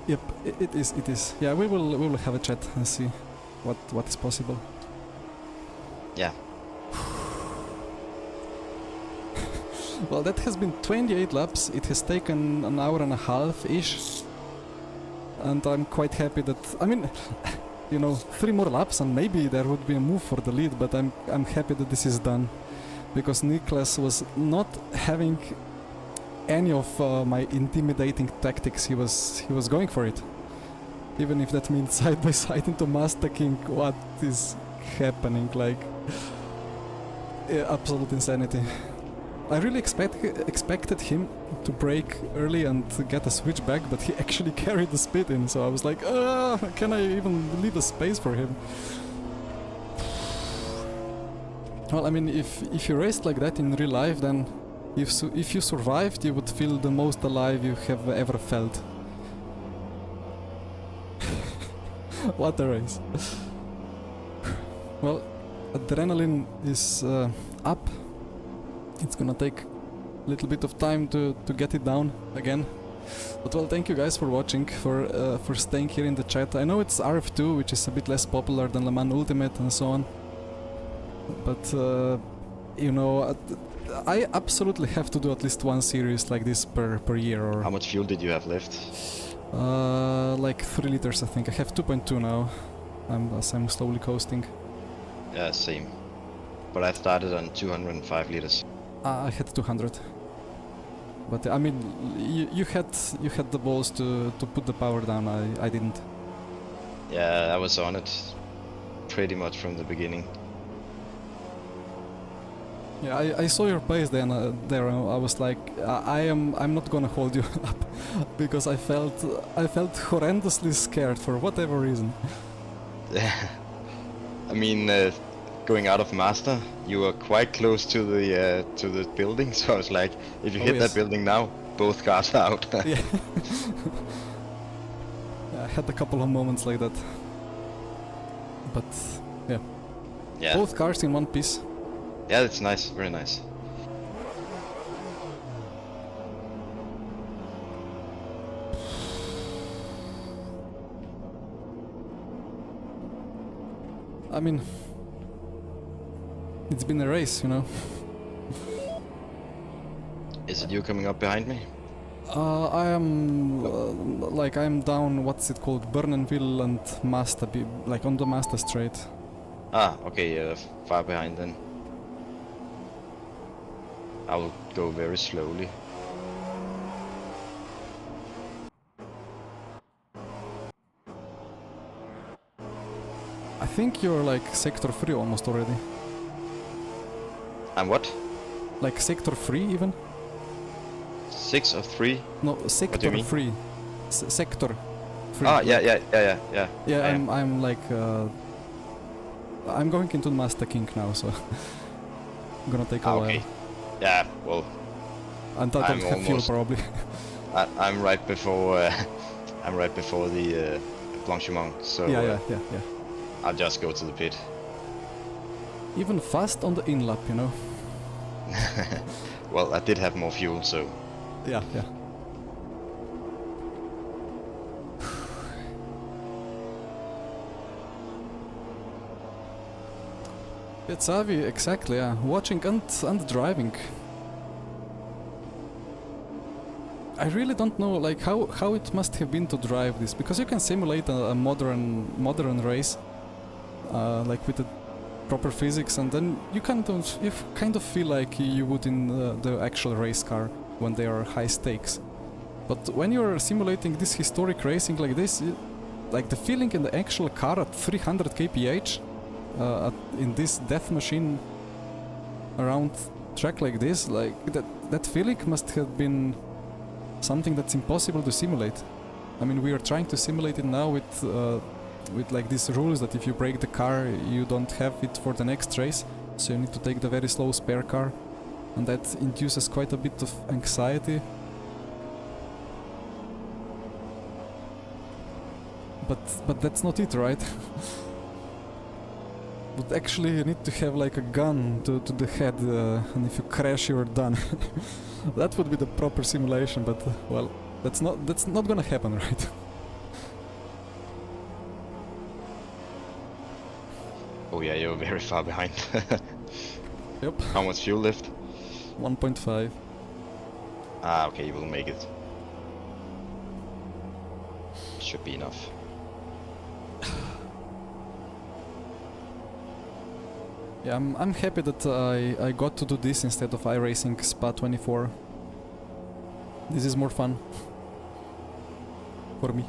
Yep, it is. Yeah, we will have a chat and see what is possible. Yeah. Well, that has been 28 laps. It has taken an hour and a half-ish. And I'm quite happy that... I mean, you know, 3 more laps and maybe there would be a move for the lead, but I'm happy that this is done. Because Niklas was not having any of my intimidating tactics. He was going for it. Even if that means side by side into Mastaking. What is happening? Like... absolute insanity. I really expected him to brake early and get a switchback, but he actually carried the speed in, so I was like, can I even leave a space for him? Well, I mean, if you raced like that in real life, then if you survived, you would feel the most alive you have ever felt. What a race. Well, adrenaline is up. It's gonna take a little bit of time to get it down again. But well, thank you guys for watching, for staying here in the chat. I know it's RF2, which is a bit less popular than Le Mans Ultimate and so on. But, you know, I absolutely have to do at least one series like this per year. Or how much fuel did you have left? Like 3 liters, I think. I have 2.2 now, as I'm slowly coasting. Yeah, same. But I started on 205 liters. I had 200. But I mean, you had the balls to put the power down. I didn't. Yeah, I was on it pretty much from the beginning. Yeah, I saw your pace then. There, I was like, I'm not gonna hold you up, because I felt horrendously scared for whatever reason. Yeah, I mean, going out of Master, you were quite close to the building, so I was like, if you hit that building now, both cars are out. Yeah. I had a couple of moments like that. But yeah. Both cars in one piece. Yeah, that's nice, very nice. I mean, it's been a race, you know. Is it you coming up behind me? I am I'm down. What's it called? Burnenville and Masta, like on the Masta Straight. Ah, okay, far behind then. I will go very slowly. I think you're like sector 3 almost already. And what? Like sector 3 even? 6 or 3? No, sector 3. Sector 3. Ah, yeah. Yeah, I'm like I'm going into Master King now, so I'm gonna take a while. Okay. Yeah, well. And I don't have fuel probably. I'm right before the Blanchiment, so yeah. I'll just go to the pit. Even fast on the in-lap, you know. Well, I did have more fuel, so... Yeah. It's Avi, exactly, yeah. Watching and driving. I really don't know like how it must have been to drive this, because you can simulate a modern race like with the proper physics, and then you kind of feel like you would in the actual race car when they are high stakes. But when you're simulating this historic racing like this, like the feeling in the actual car at 300 kph in this death machine around track like this, like that feeling must have been something that's impossible to simulate. I mean, we are trying to simulate it now with like these rules that if you break the car, you don't have it for the next race, so you need to take the very slow spare car, and that induces quite a bit of anxiety. But that's not it, right? But actually you need to have like a gun to the head, and if you crash you're done. That would be the proper simulation, but well, that's not gonna happen, right? Oh yeah, you're very far behind. Yep. How much fuel left? 1.5. Ah, okay, you will make it. Should be enough. Yeah, I'm happy that I got to do this instead of iRacing Spa 24. This is more fun for me.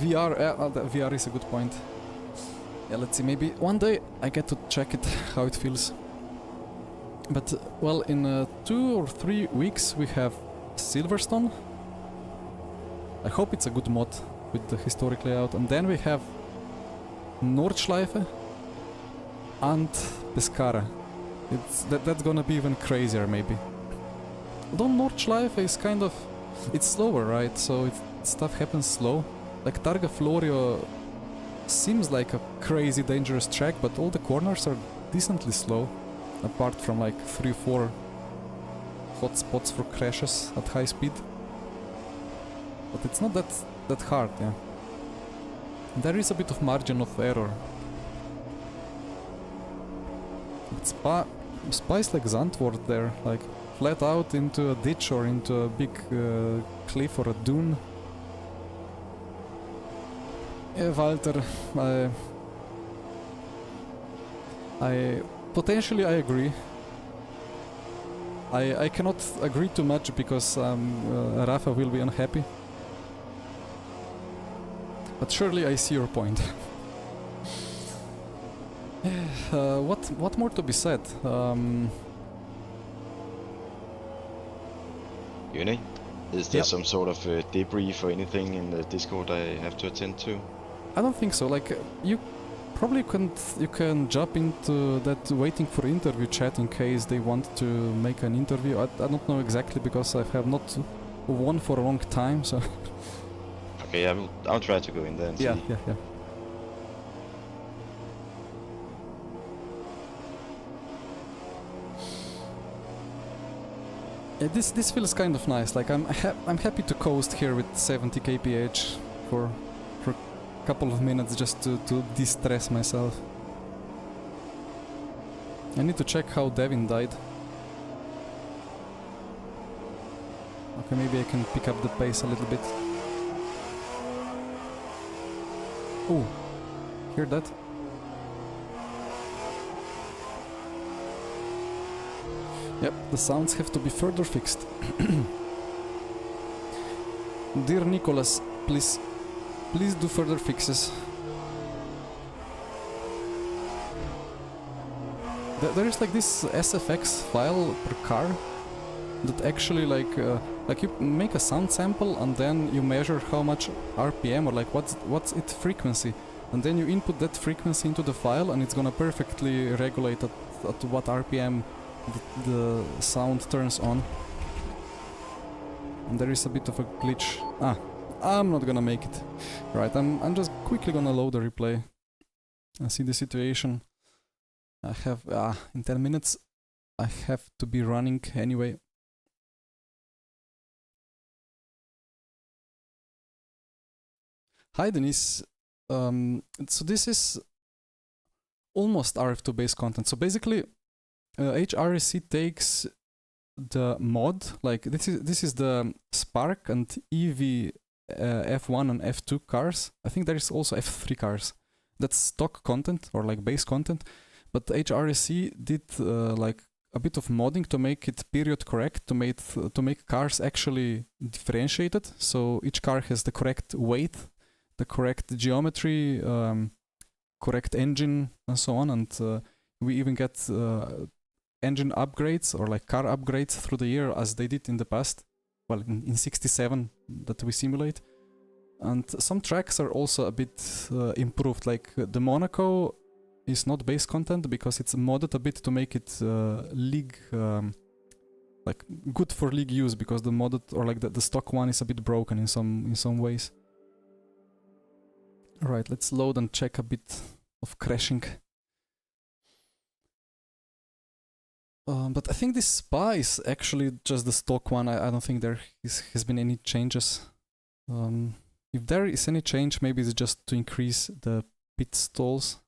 VR is a good point. Yeah, let's see, maybe one day I get to check it, how it feels. But, well, in 2 or 3 weeks we have Silverstone. I hope it's a good mod with the historic layout. And then we have Nordschleife and Pescara. That's gonna be even crazier, maybe. Although Nordschleife is kind of... it's slower, right? So stuff happens slow. Like Targa Florio seems like a crazy dangerous track, but all the corners are decently slow, apart from like 3-4 hot spots for crashes at high speed. But it's not that hard, yeah. There is a bit of margin of error. But Spa is like Zandvoort there, like flat out into a ditch or into a big cliff or a dune. Yeah, Walter, potentially I agree. I cannot agree too much because Rafa will be unhappy. But surely I see your point. What more to be said? Uni, is there some sort of debrief or anything in the Discord I have to attend to? I don't think so. Like you probably you can jump into that waiting for interview chat in case they want to make an interview. I don't know exactly because I have not won for a long time, so. Okay, I'll try to go in there and see. Yeah. Yeah, this feels kind of nice. Like I'm happy to coast here with 70 kph for a couple of minutes just to de-stress myself. I need to check how Devin died. Okay, maybe I can pick up the pace a little bit. Oh, hear that? Yep, the sounds have to be further fixed. Dear Nicholas, please do further fixes. There is like this SFX file per car that actually like you make a sound sample and then you measure how much RPM or like what's its frequency, and then you input that frequency into the file and it's gonna perfectly regulate at what RPM the sound turns on. And there is a bit of a glitch. I'm not gonna make it. Right, I'm just quickly gonna load the replay and see the situation. I have in 10 minutes I have to be running anyway. Hi Denise. So this is almost RF2 based content. So basically HRSC takes the mod, like this is the Spark and EV F1 and F2 cars. I think there is also F3 cars. That's stock content or like base content, but HRSC did like a bit of modding to make it period correct, to make cars actually differentiated. So each car has the correct weight, the correct geometry, correct engine, and so on. And we even get engine upgrades or like car upgrades through the year as they did in the past. Well, in 67 that we simulate. And some tracks are also a bit improved. Like the Monaco is not base content because it's modded a bit to make it league, like good for league use, because the modded or like the stock one is a bit broken in some ways. Alright, let's load and check a bit of crashing. But I think this Spa is actually just the stock one. I don't think there has been any changes. If there is any change, maybe it's just to increase the pit stalls.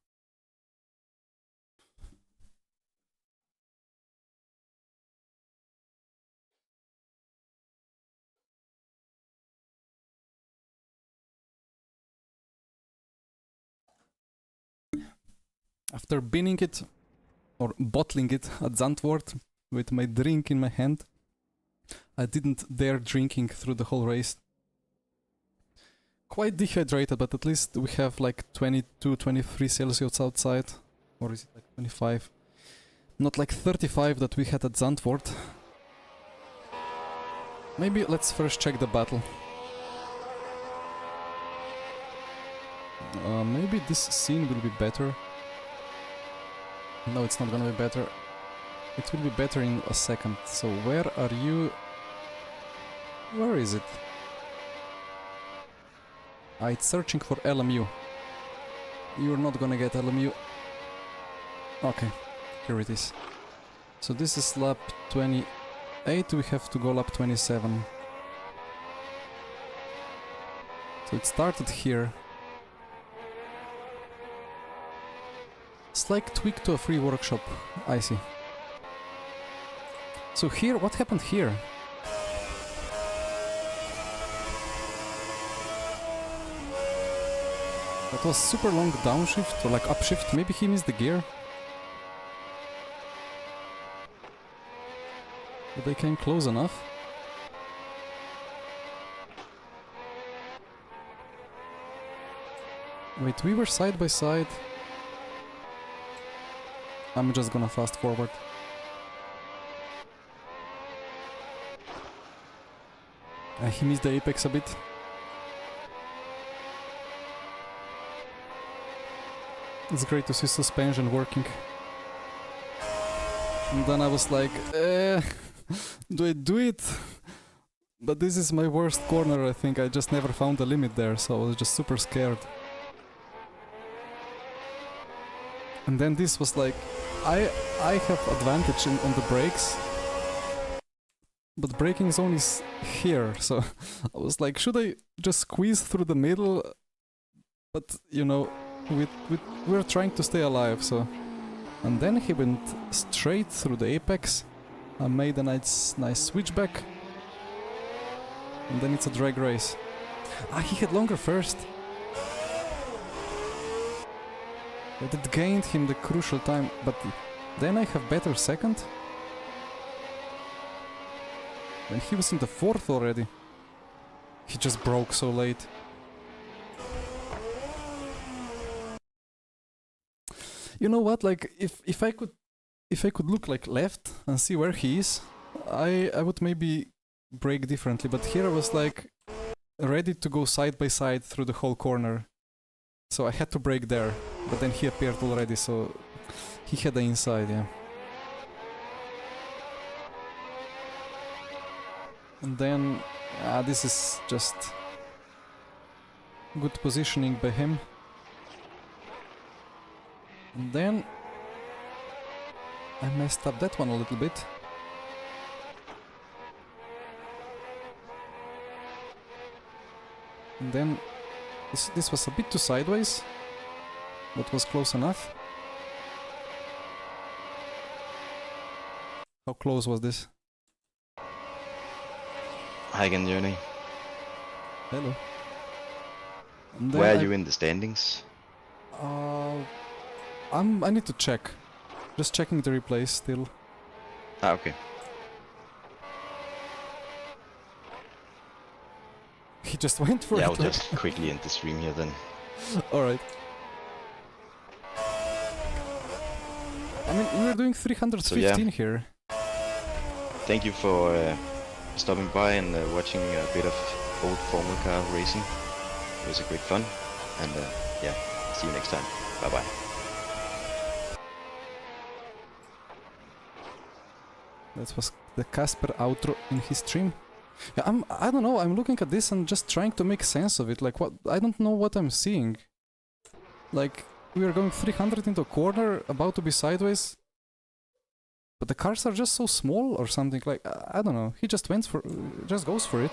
After binning it, or bottling it at Zandvoort with my drink in my hand, I didn't dare drinking through the whole race. Quite dehydrated, but at least we have like 22, 23 Celsius outside. Or is it like 25? Not like 35 that we had at Zandvoort. Maybe let's first check the battle. Maybe this scene will be better. No, it's not gonna be better. It will be better in a second. So where are you? Where is it? Ah, it's searching for LMU. You're not gonna get LMU. Okay, here it is. So this is lap 28, we have to go lap 27. So it started here. It's like tweak to a free workshop, I see. So here, what happened here? That was super long downshift or like upshift. Maybe he missed the gear. But they came close enough. Wait, we were side by side. I'm just gonna fast forward. He missed the apex a bit. It's great to see suspension working. And then I was like, do I do it? But this is my worst corner, I think. I just never found the limit there, so I was just super scared. And then this was like, I have advantage on the brakes, but braking zone is here, so I was like, should I just squeeze through the middle? But you know, we're trying to stay alive, so. And then he went straight through the apex. I made a nice switchback, and then it's a drag race. Ah, he had longer first. But it gained him the crucial time, but then I have better second. When he was in the fourth already. He just broke so late. You know what, like if I could look like left and see where he is, I would maybe brake differently, but here I was like ready to go side by side through the whole corner. So I had to brake there, but then he appeared already, so he had the inside, yeah. And then, this is just good positioning by him. And then I messed up that one a little bit. And then this was a bit too sideways, but was close enough. How close was this? Hi again, Journey. Hello. Where are you in the standings? I need to check. Just checking the replays still. Ah, okay. He just went for it. Yeah, I'll just quickly end the stream here then. Alright. I mean, we're doing 315 here. Thank you for stopping by and watching a bit of old Formula car racing. It was a great fun. And yeah, see you next time. Bye bye. That was the Casper outro in his stream. Yeah, I don't know, I'm looking at this and just trying to make sense of it. Like, what? I don't know what I'm seeing. Like, we are going 300 into a corner, about to be sideways. But the cars are just so small or something. Like, I don't know. He just just goes for it.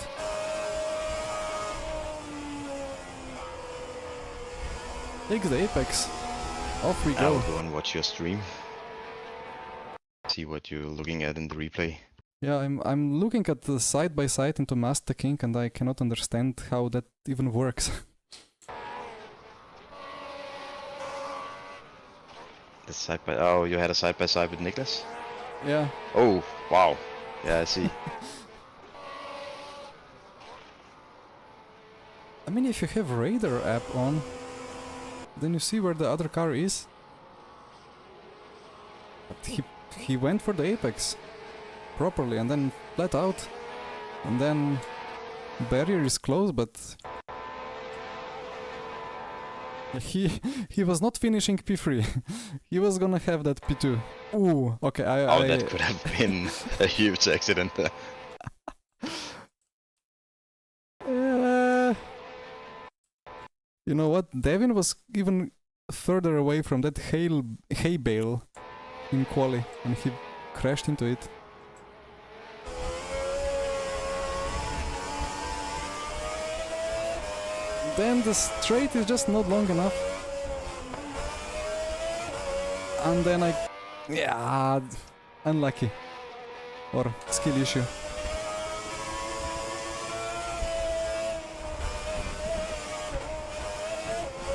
Takes the apex. Off we go. I'll go and watch your stream. See what you're looking at in the replay. Yeah, I'm looking at the side by side into Master King and I cannot understand how that even works. The side by oh, you had a side by side with Niklas? Yeah. Oh, wow. Yeah, I see. I mean, if you have radar app on, then you see where the other car is. But he went for the apex properly and then flat out, and then barrier is close, but he was not finishing P3. He was gonna have that P2. Ooh, okay. That could have been a huge accident there. You know what? Devin was even further away from that hay bale in quali, and he crashed into it. Then the straight is just not long enough. And then yeah, unlucky. Or skill issue.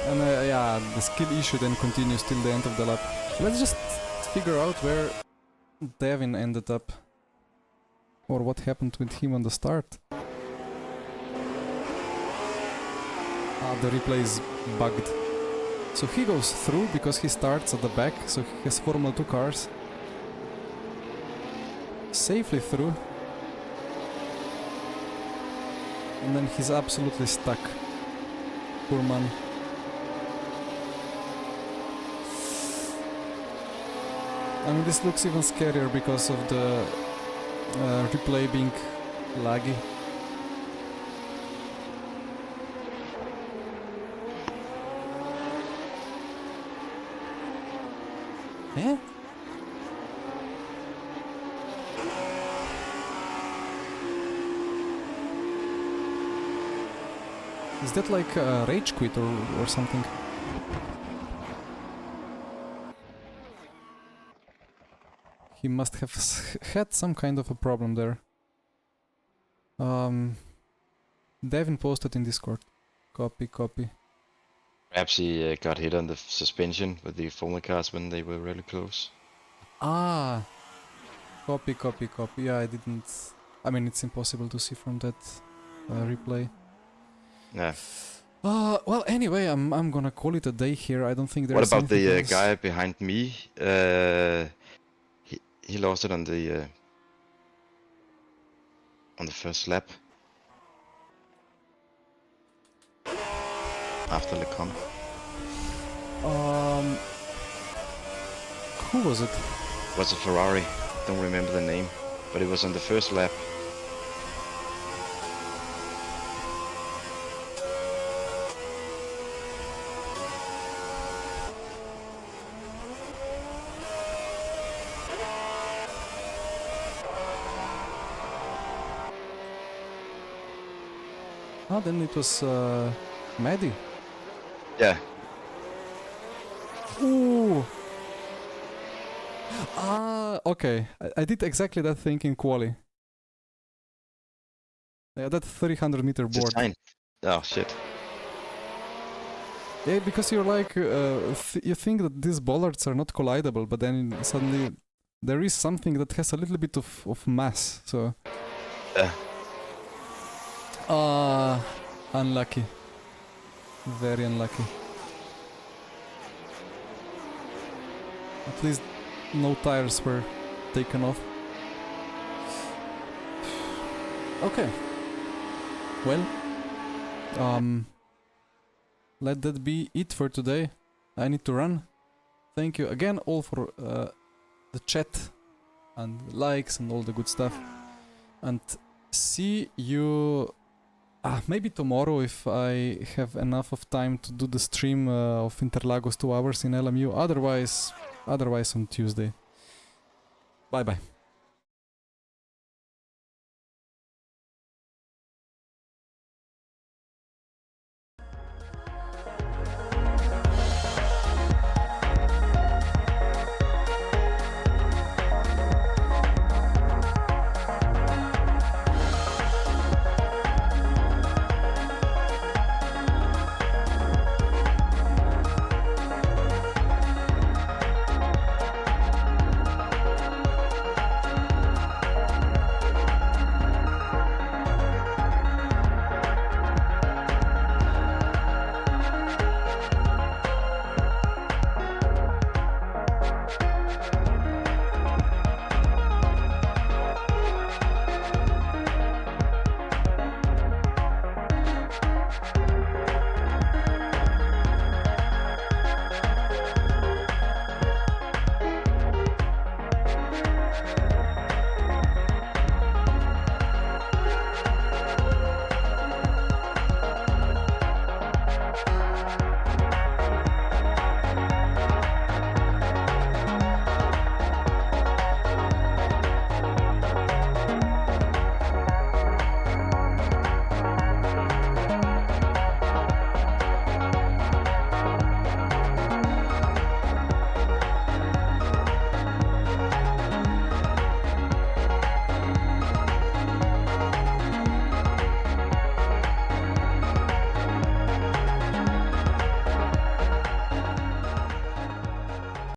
And yeah, the skill issue then continues till the end of the lap. Let's just figure out where Devin ended up. Or what happened with him on the start. The replay is bugged. So he goes through because he starts at the back, so he has Formula 2 cars. Safely through. And then he's absolutely stuck. Poor man. I mean, this looks even scarier because of the replay being laggy. Eh? Is that like a rage quit or something? He must have had some kind of a problem there. Devin posted in Discord. Copy. Perhaps he got hit on the suspension with the Formula cars when they were really close. Ah! Copy. Yeah, I didn't... I mean, it's impossible to see from that replay. Yeah. Well, anyway, I'm gonna call it a day here. I don't think there's What about the else. guy behind me? He lost it on the first lap. After Le Comp. Who was it? It was a Ferrari. Don't remember the name, but it was on the first lap. Ah, then it was Maddie. Yeah. Ooh. Ah, okay. I did exactly that thing in quali. Yeah, that 300-meter board. Oh shit. Yeah, because you're like, you think that these bollards are not collidable, but then suddenly there is something that has a little bit of mass, so... unlucky. Very unlucky. At least no tires were taken off. Okay. Well, let that be it for today. I need to run. Thank you again all for the chat and likes and all the good stuff. And see you maybe tomorrow if I have enough of time to do the stream of Interlagos 2 hours in LMU. Otherwise on Tuesday. Bye bye.